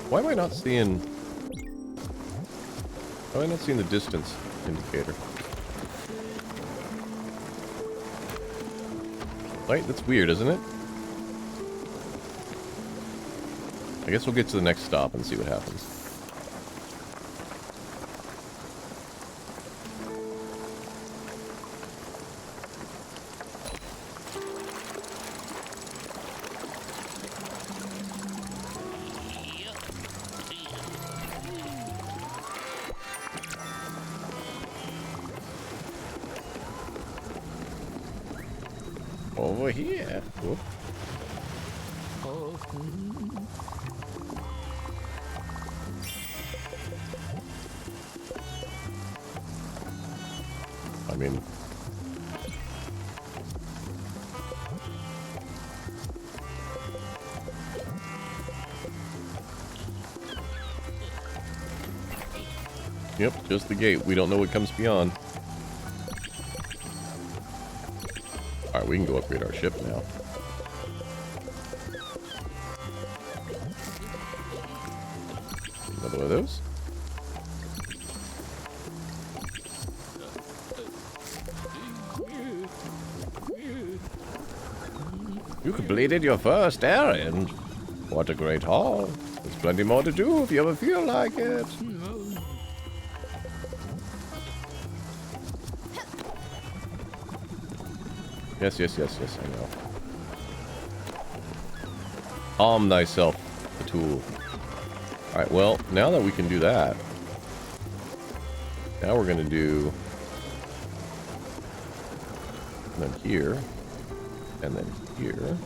Why am I not seeing... Why am I not seeing the distance indicator? Right, that's weird, isn't it? I guess we'll get to the next stop and see what happens. over here. Whoop. I mean... Yep, just the gate. We don't know what comes beyond. Alright, we can go upgrade our ship now. Another one of those. You completed your first errand. What a great haul. There's plenty more to do if you ever feel like it. Yes, yes, yes, yes, I know. Arm thyself, the tool. Alright, well, now that we can do that, now we're gonna do... And then here, and then here, and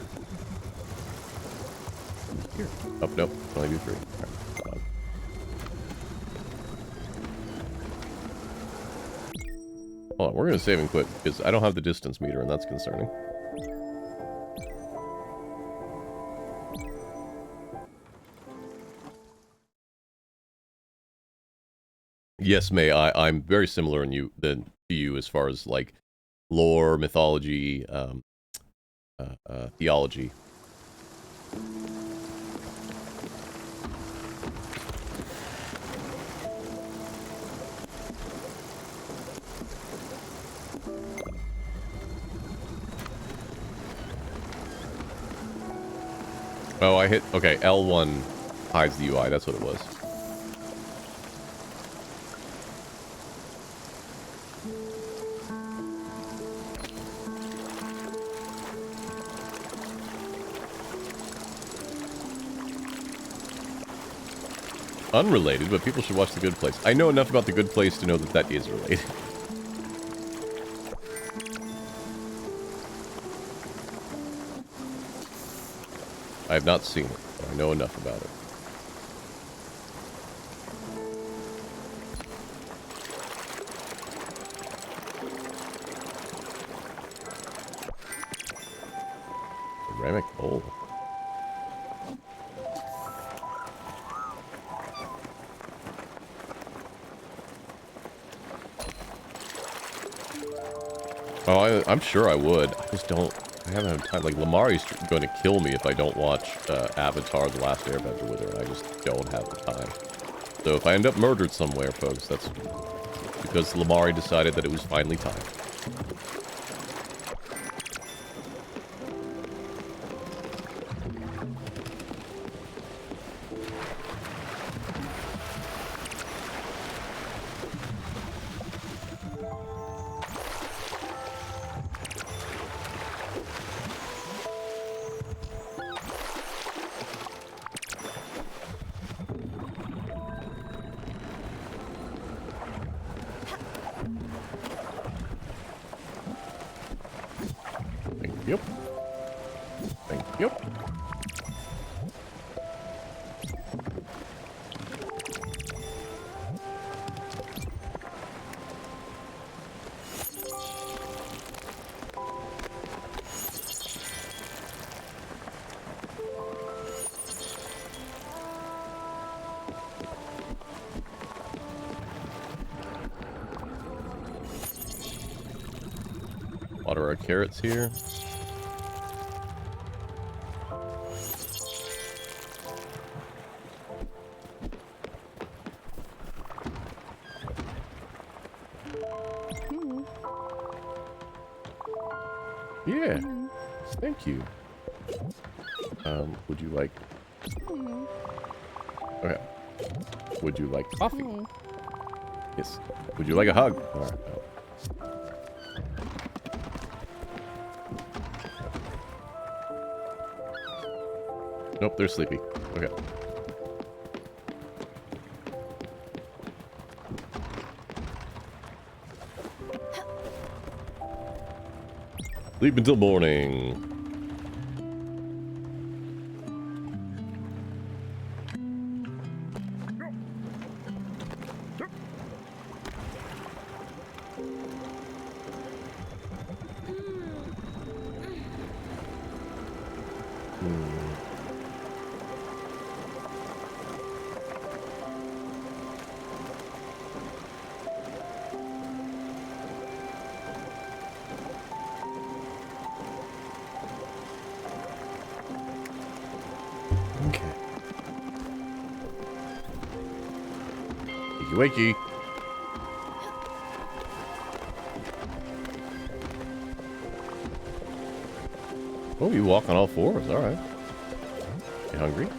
here. Oh, nope, only do 3. Alright, hold on. Hold on, we're gonna save and quit, because I don't have the distance meter, and that's concerning. Yes, May, I'm very similar to you as far as, like, lore, mythology, theology. Oh, I hit... Okay, L1 hides the UI, that's what it was. Unrelated, but people should watch The Good Place. I know enough about The Good Place to know that that is related. I have not seen it, but I know enough about it. Ceramic bowl. Oh, I'm sure I would. I just don't... I haven't had time. Like, Lamari's going to kill me if I don't watch Avatar: The Last Airbender with her. I just don't have the time. So if I end up murdered somewhere, folks, that's because Lamari decided that it was finally time. Yep. Thank you. Water our carrots here. Yeah, thank you. Would you like... Okay. Would you like coffee? Yes. Would you like a hug? Alright. Nope, they're sleepy. Okay. Sleep until morning. Wakey. Oh, you walk on all fours. All right. You hungry?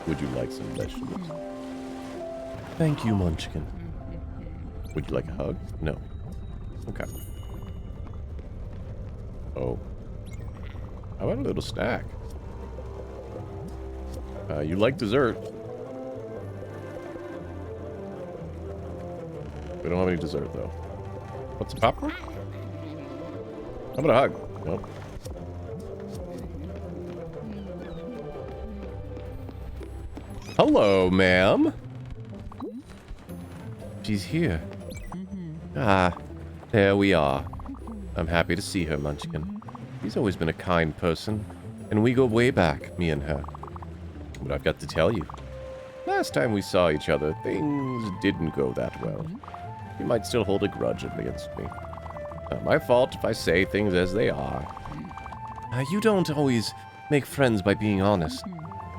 Would you like some vegetables? Thank you, Munchkin. Would you like a hug? No. Okay. Oh. How about a little snack? You like dessert. We don't have any dessert, though. What's some popcorn? How about a hug? Nope. Hello, ma'am. She's here. Ah, there we are. I'm happy to see her, Munchkin. She's always been a kind person, and we go way back, me and her. But I've got to tell you, last time we saw each other, things didn't go that well. You might still hold a grudge against me. Not my fault if I say things as they are. You don't always make friends by being honest,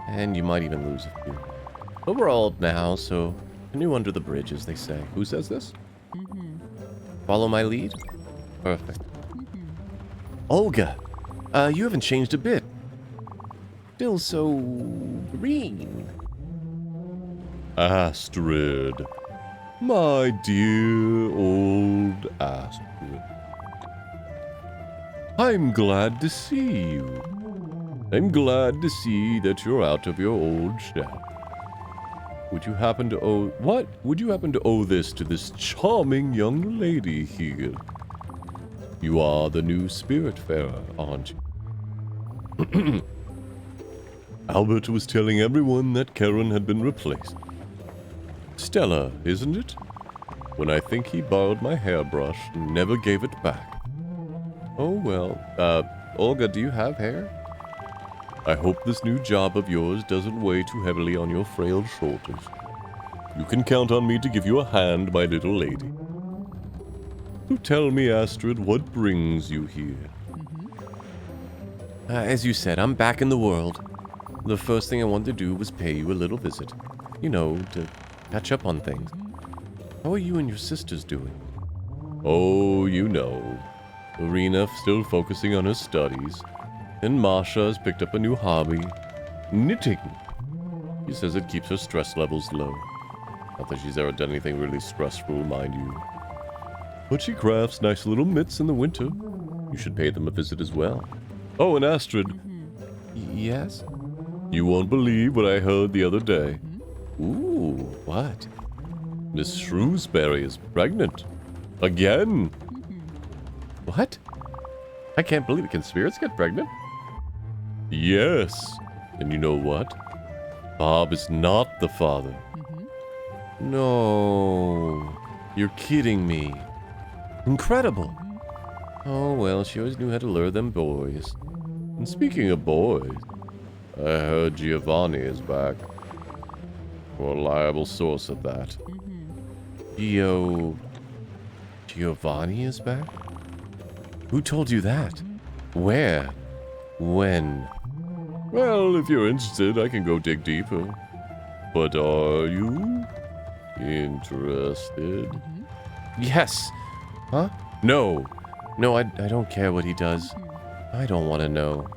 and you might even lose a few. But we're old now, so canoe under the bridge, as they say. Who says this? Follow my lead? Perfect. Olga, you haven't changed a bit. Still so green. Astrid. My dear old Astrid. I'm glad to see you. I'm glad to see that you're out of your old shell. Would you happen to owe... What? Would you happen to owe this to this charming young lady here? You are the new Spiritfarer, aren't you? Albert was telling everyone that Karen had been replaced. Stella, isn't it? When I think he borrowed my hairbrush and never gave it back. Oh well, Olga, do you have hair? I hope this new job of yours doesn't weigh too heavily on your frail shoulders. You can count on me to give you a hand, my little lady. So tell me, Astrid, what brings you here? As you said, I'm back in the world. The first thing I wanted to do was pay you a little visit. You know, to catch up on things. How are you and your sisters doing? Oh, you know. Irina still focusing on her studies. And Masha has picked up a new hobby. Knitting. She says it keeps her stress levels low. Not that she's ever done anything really stressful, mind you. But she crafts nice little mitts in the winter. You should pay them a visit as well. Oh, and Astrid. Yes? You won't believe what I heard the other day. Ooh, what? Miss Shrewsbury is pregnant. Again. What? I can't believe it. Can spirits get pregnant? Yes. And you know what? Bob is not the father. No. You're kidding me. Incredible. Oh, well, she always knew how to lure them boys. And speaking of boys, I heard Giovanni is back. Reliable source of that. Giovanni is back? Who told you that? Where? When? Well, if you're interested, I can go dig deeper. But are you interested? Yes. Huh? No. No, I don't care what he does. I don't want to know.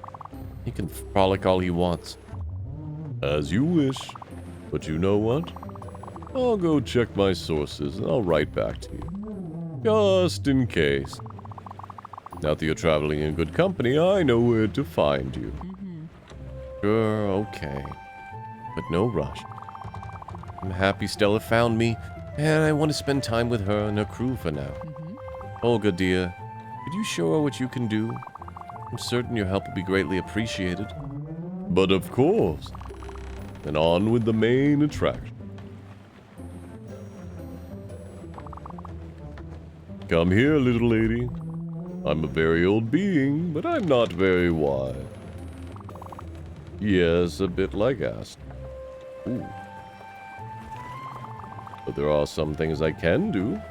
He can frolic all he wants. As you wish. But you know what? I'll go check my sources and I'll write back to you. Just in case. Now that you're traveling in good company, I know where to find you. Sure, okay. But no rush. I'm happy Stella found me, and I want to spend time with her and her crew for now. Olga, dear, could you show her what you can do? I'm certain your help will be greatly appreciated. But of course. Then on with the main attraction. Come here, little lady. I'm a very old being, but I'm not very wise. Yes, a bit like Ast. Ooh. But there are some things I can do.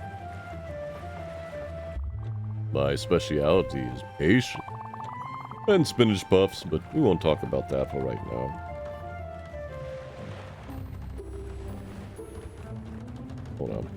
My specialty is patience. And spinach puffs, but we won't talk about that for right now. Hold on.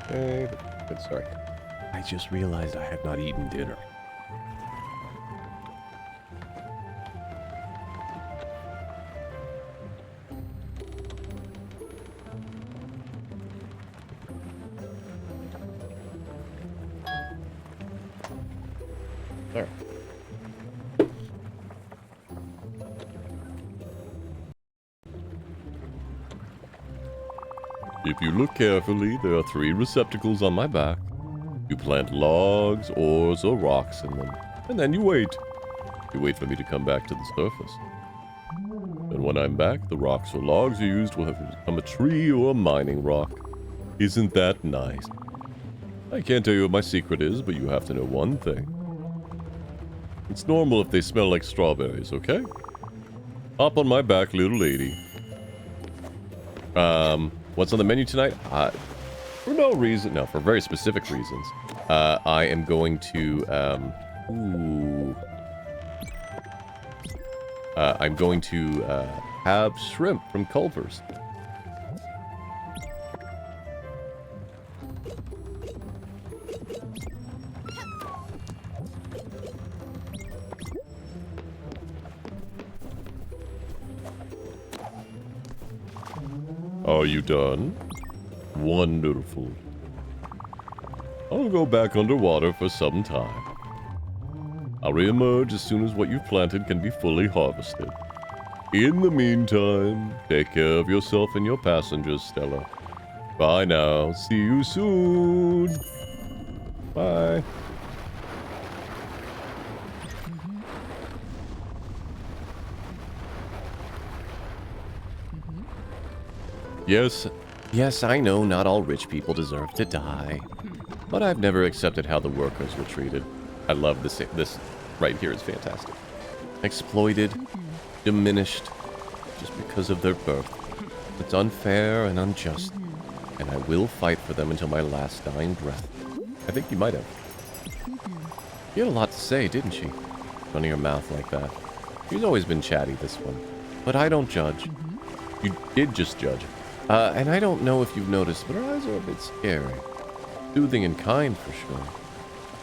Hey, sorry. I just realized I had not eaten dinner. There. If you look carefully, there are 3 receptacles on my back. You plant logs, oars, or rocks in them, and then you wait. You wait for me to come back to the surface. And when I'm back, the rocks or logs you used will have become a tree or a mining rock. Isn't that nice? I can't tell you what my secret is, but you have to know one thing. It's normal if they smell like strawberries, okay? Hop on my back, little lady. What's on the menu tonight? For no reason, no, for very specific reasons. I am going to, I'm going to, have shrimp from Culver's. Are you done? Wonderful. I'll go back underwater for some time. I'll reemerge as soon as what you've planted can be fully harvested. In the meantime, take care of yourself and your passengers, Stella. Bye now. See you soon. Bye. Yes, I know not all rich people deserve to die. But I've never accepted how the workers were treated. I love this right here is fantastic. Exploited, diminished, just because of their birth. It's unfair and unjust, and I will fight for them until my last dying breath. I think you might have. You had a lot to say, didn't she? Running her mouth like that. She's always been chatty, this one. But I don't judge. You did just judge. And I don't know if you've noticed, but her eyes are a bit scary. Soothing and kind, for sure.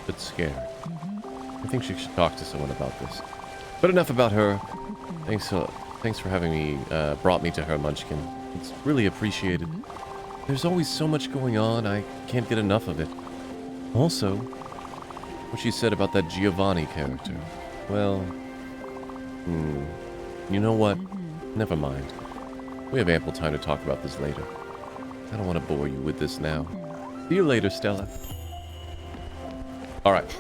But scared. I think she should talk to someone about this. But enough about her. Thanks for having me, brought me to her, Munchkin. It's really appreciated. There's always so much going on, I can't get enough of it. Also, what she said about that Giovanni character. Well, you know what? Never mind. We have ample time to talk about this later. I don't want to bore you with this now. See you later, Stella. Alright.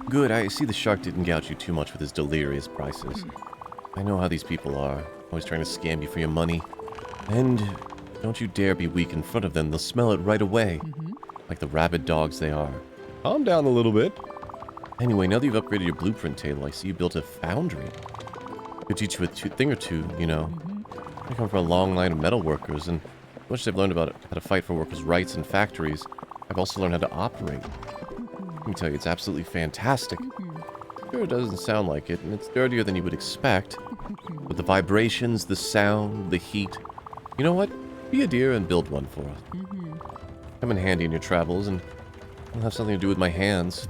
Good, I see the shark didn't gouge you too much with his delirious prices. I know how these people are, always trying to scam you for your money. And don't you dare be weak in front of them, they'll smell it right away. Like the rabid dogs they are. Calm down a little bit. Anyway, now that you've upgraded your blueprint table, I see you built a foundry. Could teach you a thing or two, you know. I come from a long line of metal workers, and as much as I've learned about how to fight for workers' rights in factories, I've also learned how to operate. Let me tell you, it's absolutely fantastic. Sure, it doesn't sound like it, and it's dirtier than you would expect. But the vibrations, the sound, the heat. You know what? Be a dear and build one for us. Come in handy in your travels, and I'll have something to do with my hands.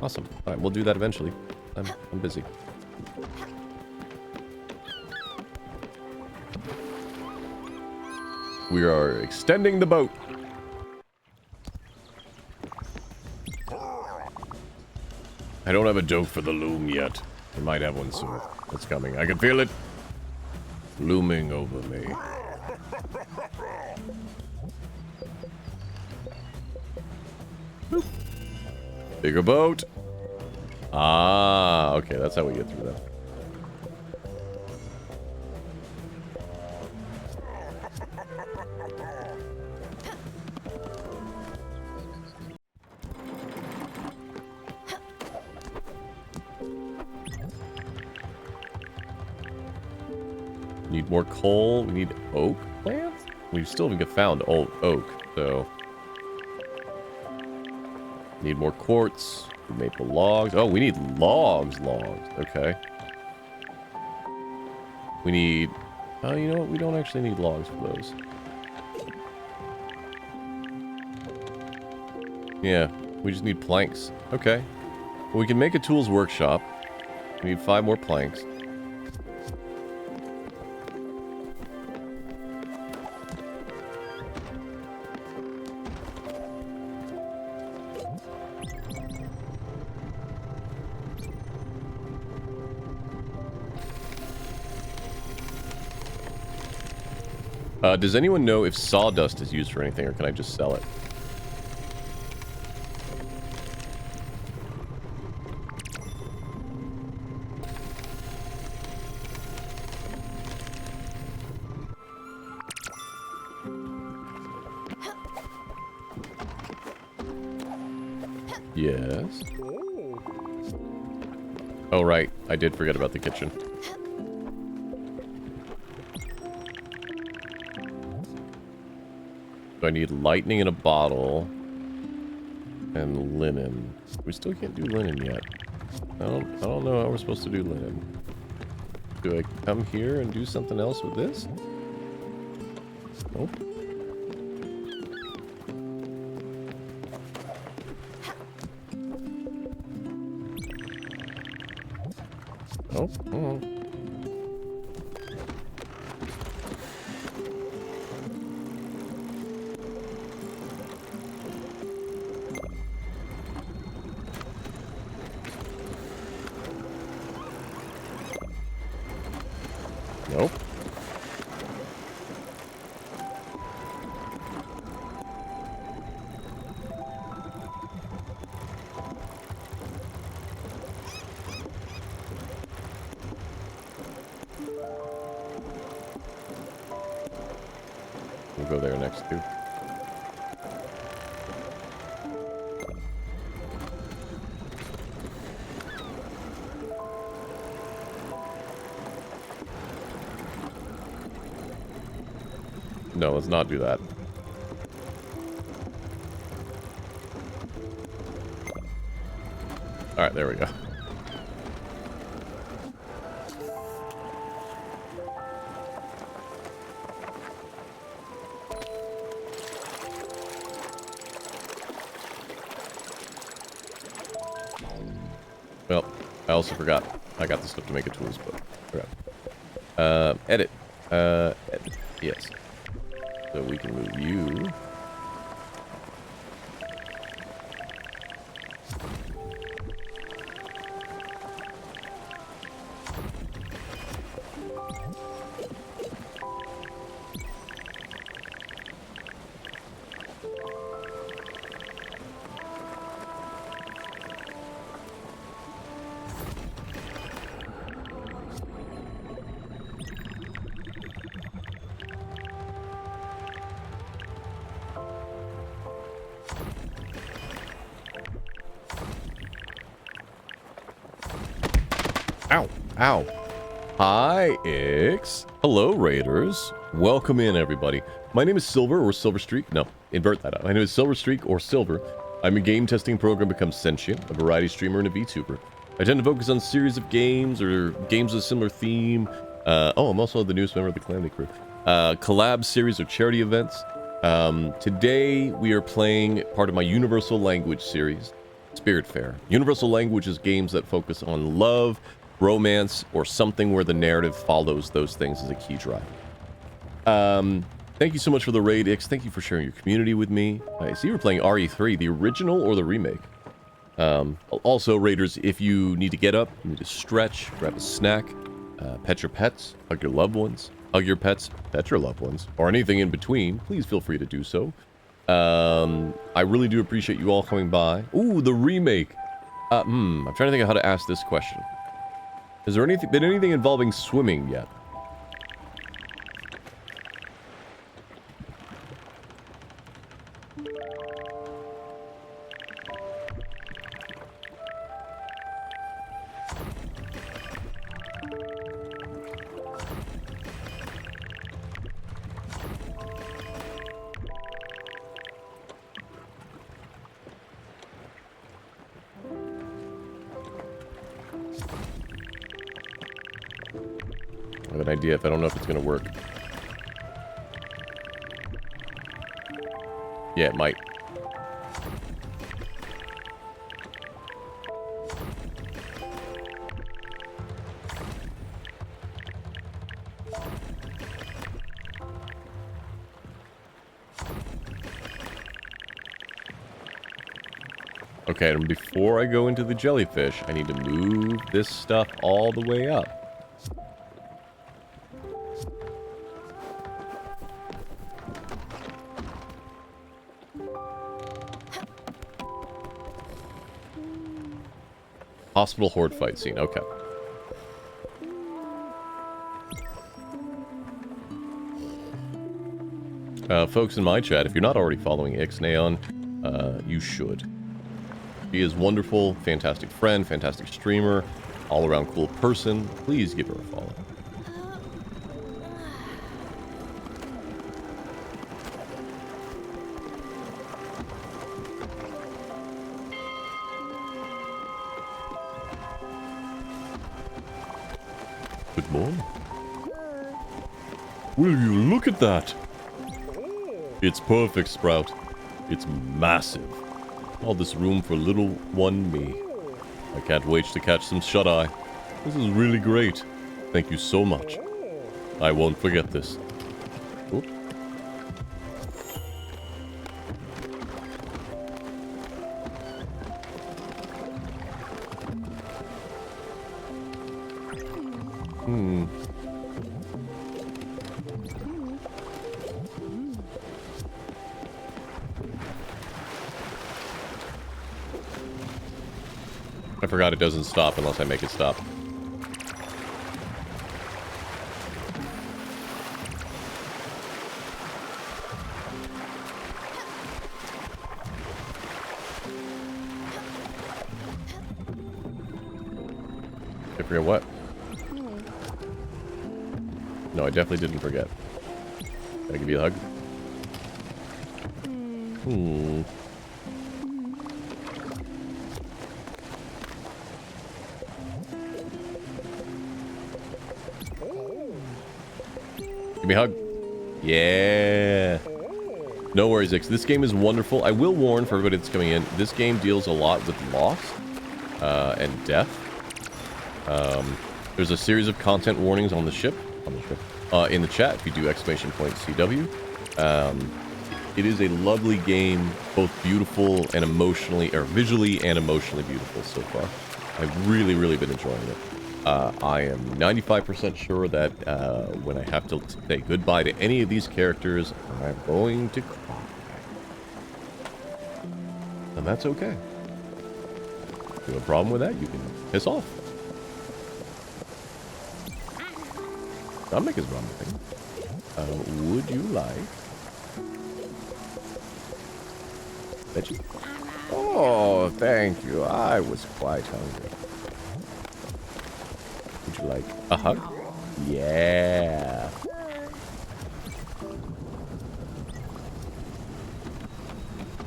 Awesome. Alright, we'll do that eventually. I'm busy. We are extending the boat. I don't have a joke for the loom yet. I might have one soon. It's coming. I can feel it looming over me. Boop. Bigger boat. Ah, okay, that's how we get through that. Need more coal. We need oak plants? We still haven't found old oak, so... Need more quartz. Maple logs. Oh, we need logs. Okay. We need... Oh, you know what? We don't actually need logs for those. Yeah, we just need planks. Okay. Well, we can make a tools workshop. We need 5 more planks. Does anyone know if sawdust is used for anything, or can I just sell it? Yes. Oh, right. I did forget about the kitchen. I need lightning in a bottle and linen. We still can't do linen yet. I don't know how we're supposed to do linen. Do I come here and do something else with this? Nope. Nope. Oh. Nope. We'll go there next too. No, let's not do that. All right, there we go. Well, I also forgot. I got the stuff to make a tools, but forgot. Edit. Edit. Yes. So we can move you. Ow. Ow. Hi, Ix. Hello, Raiders. Welcome in, everybody. My name is Silver, or Silver Streak. No, invert that. My name is Silver Streak, or Silver. I'm a game testing program Become Sentient, a variety streamer and a VTuber. I tend to focus on series of games, or games with a similar theme. I'm also the newest member of the Calamity Crew. Collab series or charity events. Today, we are playing part of my Universal Language series, Spiritfarer. Universal Language is games that focus on love, romance, or something where the narrative follows those things as a key drive. Thank you so much for the raid, Ix. Thank you for sharing your community with me. I see you're playing RE3, the original or the remake. Also, Raiders, if you need to get up, you need to stretch, grab a snack, pet your pets, hug your loved ones, hug your pets, pet your loved ones, or anything in between, please feel free to do so. I really do appreciate you all coming by. Ooh, the remake. I'm trying to think of how to ask this question. Has there been anything involving swimming yet? I have an idea if I don't know if it's going to work. Yeah, it might. Okay, and before I go into the jellyfish, I need to move this stuff all the way up. Hospital horde fight scene, okay. Folks in my chat, if you're not already following Ixneon, you should. She is wonderful, fantastic friend, fantastic streamer, all-around cool person. Please give her a follow. Good morning. Will you look at that? It's perfect, Sprout. It's massive. All this room for little one me. I can't wait to catch some shut-eye. This is really great. Thank you so much. I won't forget this. Oop. I forgot it doesn't stop unless I make it stop. I forget what? No, I definitely didn't forget. Can I give you a hug? Give me a hug. Yeah. No worries, Ix. This game is wonderful. I will warn for everybody that's coming in, this game deals a lot with loss and death. There's a series of content warnings on the ship. In the chat, if you do !CW. It is a lovely game, both beautiful and emotionally, or visually and emotionally beautiful so far. I've really, really been enjoying it. I am 95% sure that when I have to say goodbye to any of these characters, I'm going to cry. And that's okay. If you have a problem with that, you can piss off. Stomach is rumbling. Would you like... Oh, thank you. I was quite hungry. Would you like a hug? Yeah.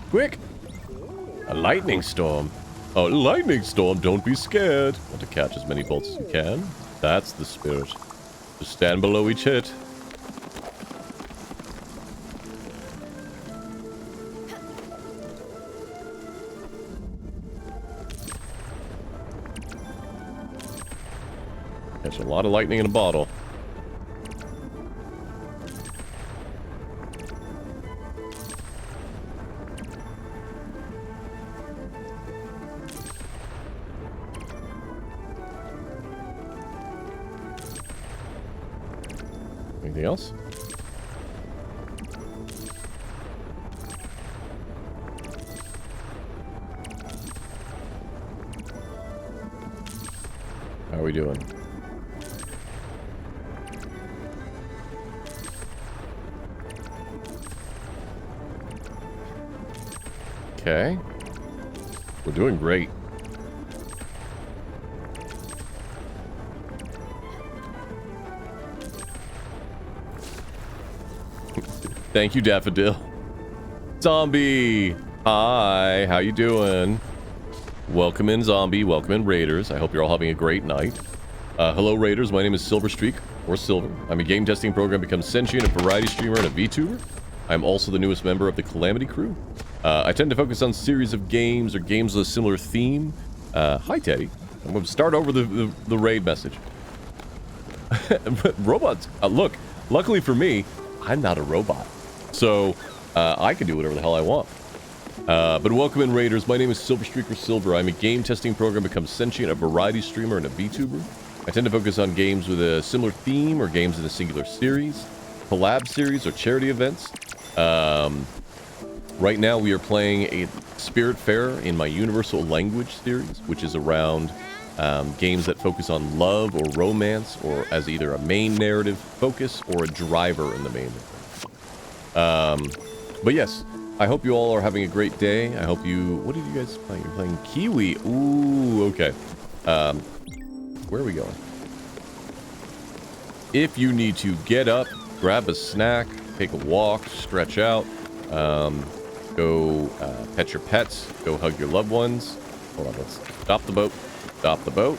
Quick! A lightning storm. A lightning storm, don't be scared. Want to catch as many bolts as you can? That's the spirit. Just stand below each hit. Catch a lot of lightning in a bottle. Anything else? How are we doing? Okay. We're doing great. Thank you, Daffodil. Zombie! Hi, how you doing? Welcome in, Zombie. Welcome in, Raiders. I hope you're all having a great night. Hello, Raiders. My name is Silverstreak, or Silver. I'm a game testing program, become sentient, a variety streamer, and a VTuber. I'm also the newest member of the Calamity crew. I tend to focus on series of games or games with a similar theme. Hi, Teddy. I'm going to start over the raid message. Robots, look, luckily for me, I'm not a robot. So, I can do whatever the hell I want. But welcome in, Raiders. My name is Silverstreak or Silver. I'm a game testing program, become sentient, a variety streamer, and a VTuber. I tend to focus on games with a similar theme or games in a singular series, collab series, or charity events. Right now we are playing a Spiritfarer in my Universal Language series, which is around games that focus on love or romance, or as either a main narrative focus or a driver in the main narrative. But yes, I hope you all are having a great day. I hope you... What did you guys play? You're playing Kiwi. Ooh, okay. Where are we going? If you need to get up, grab a snack, take a walk, stretch out, go pet your pets, go hug your loved ones. Hold on, let's stop the boat. Stop the boat.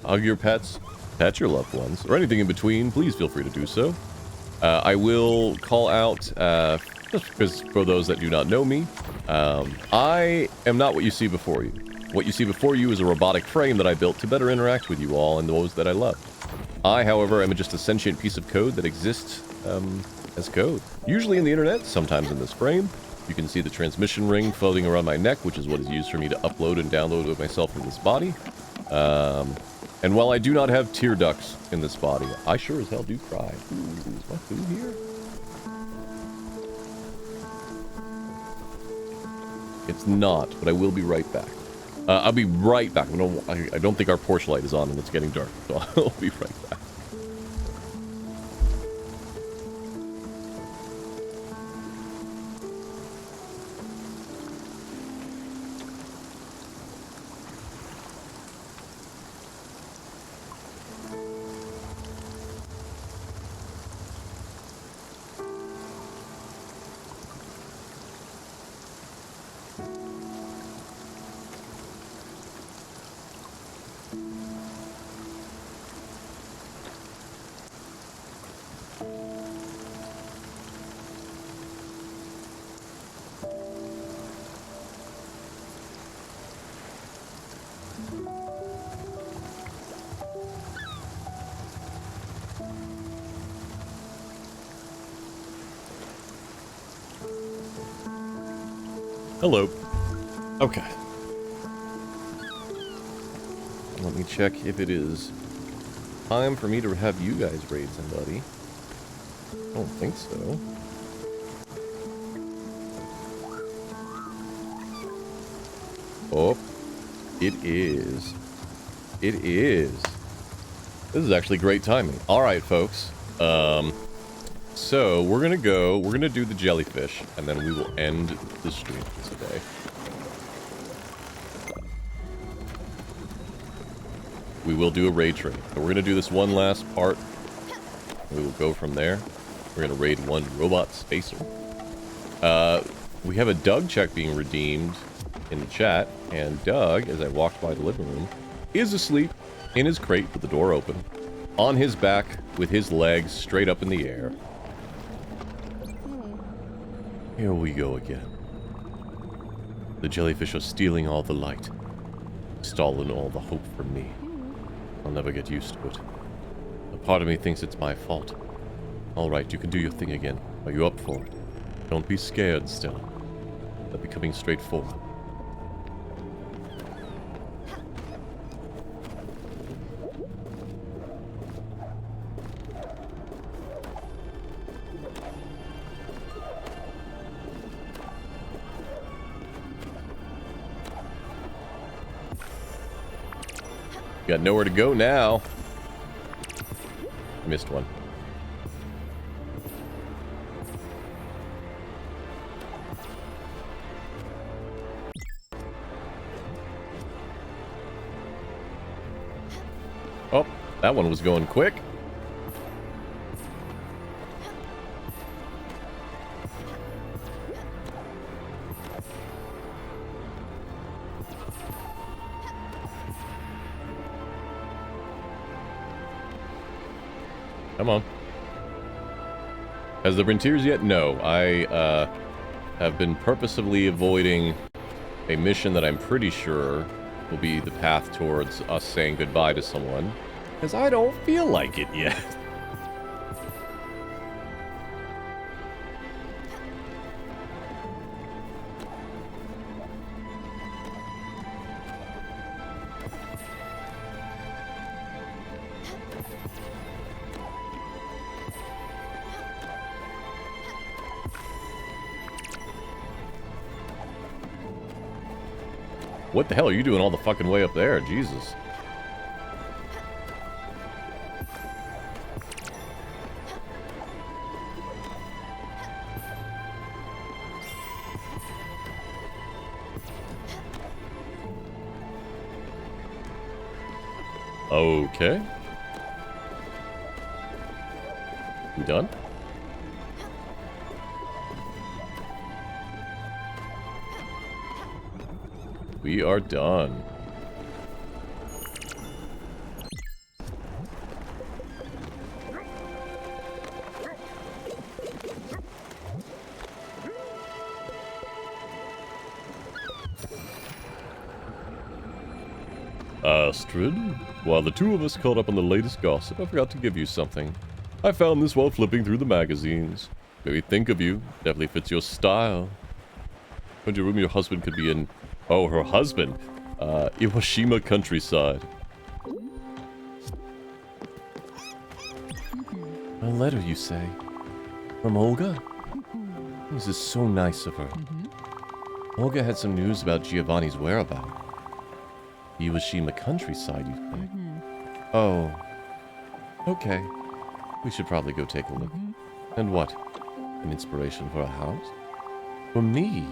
Hug your pets, pet your loved ones, or anything in between. Please feel free to do so. I will call out, just because for those that do not know me, I am not what you see before you. What you see before you is a robotic frame that I built to better interact with you all and those that I love. I, however, am just a sentient piece of code that exists as code. Usually in the internet, sometimes in this frame. You can see the transmission ring floating around my neck, which is what is used for me to upload and download with myself from this body. And while I do not have tear ducts in this body, I sure as hell do cry. Ooh, is my food here? It's not, but I will be right back. I'll be right back. I don't think our porch light is on and it's getting dark, so I'll be right back. Hello. Okay. Let me check if it is time for me to have you guys raid somebody. I don't think so. Oh, it is. It is. This is actually great timing. All right, folks. So we're gonna do the jellyfish, and then we will end the stream today. We will do a raid trade, but we're gonna do this one last part. We will go from there. We're gonna raid one robot spacer. We have a Doug check being redeemed in the chat, and Doug, as I walked by the living room, is asleep in his crate with the door open, on his back with his legs straight up in the air. Here we go again. The jellyfish are stealing all the light, stalling all the hope from me. I'll never get used to it. A part of me thinks it's my fault. Alright, you can do your thing again. Are you up for it? Don't be scared, Stella. They're becoming straightforward. Got nowhere to go now. Missed one. Oh, that one was going quick. Come on. Has there been tears yet? No. I have been purposefully avoiding a mission that I'm pretty sure will be the path towards us saying goodbye to someone, because I don't feel like it yet. What the hell are you doing all the fucking way up there? Jesus. Okay. We done? We are done. Astrid, while the two of us caught up on the latest gossip, I forgot to give you something. I found this while flipping through the magazines. Made me think of you. Definitely fits your style. When your room, your husband could be in... Oh, her husband. Iwashima countryside. A letter, you say? From Olga? This is so nice of her. Olga had some news about Giovanni's whereabouts. Iwashima countryside, you say? Oh. Okay. We should probably go take a look. And what? An inspiration for a house? For me?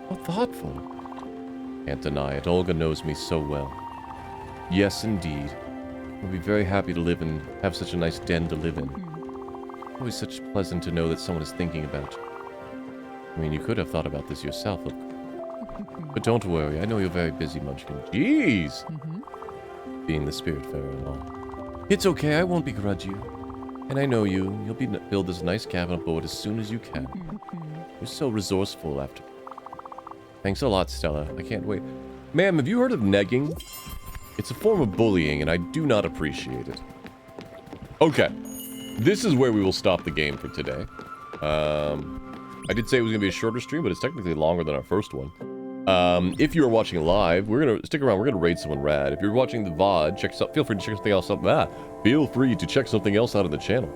How thoughtful. Can't deny it. Olga knows me so well. Yes, indeed. I'll be very happy to live and have such a nice den to live in. Always such pleasant to know that someone is thinking about you. I mean, you could have thought about this yourself, of course. But don't worry, I know you're very busy, Munchkin. Jeez! Being the Spiritfarer and all. It's okay, I won't begrudge you. And I know you. You'll build this nice cabin aboard as soon as you can. You're so resourceful after. Thanks a lot, Stella. I can't wait. Ma'am, have you heard of negging? It's a form of bullying, and I do not appreciate it. Okay. This is where we will stop the game for today. I did say it was going to be a shorter stream, but it's technically longer than our first one. If you are watching live, we're going to stick around. We're going to raid someone rad. If you're watching the VOD, feel free to check something else out. Feel free to check something else out of the channel.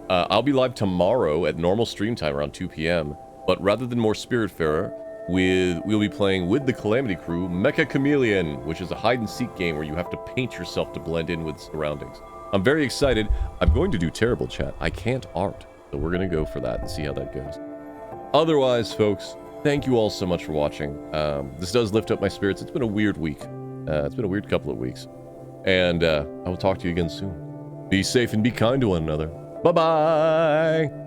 I'll be live tomorrow at normal stream time around 2 p.m. But rather than more Spiritfarer, we'll be playing with the Calamity Crew Mecha Chameleon, which is a hide-and-seek game where you have to paint yourself to blend in with surroundings. I'm very excited. I'm going to do terrible chat. I can't art, so we're going to go for that and see how that goes. Otherwise, folks, thank you all so much for watching. This does lift up my spirits. It's been a weird week. It's been a weird couple of weeks. And I will talk to you again soon. Be safe and be kind to one another. Bye-bye!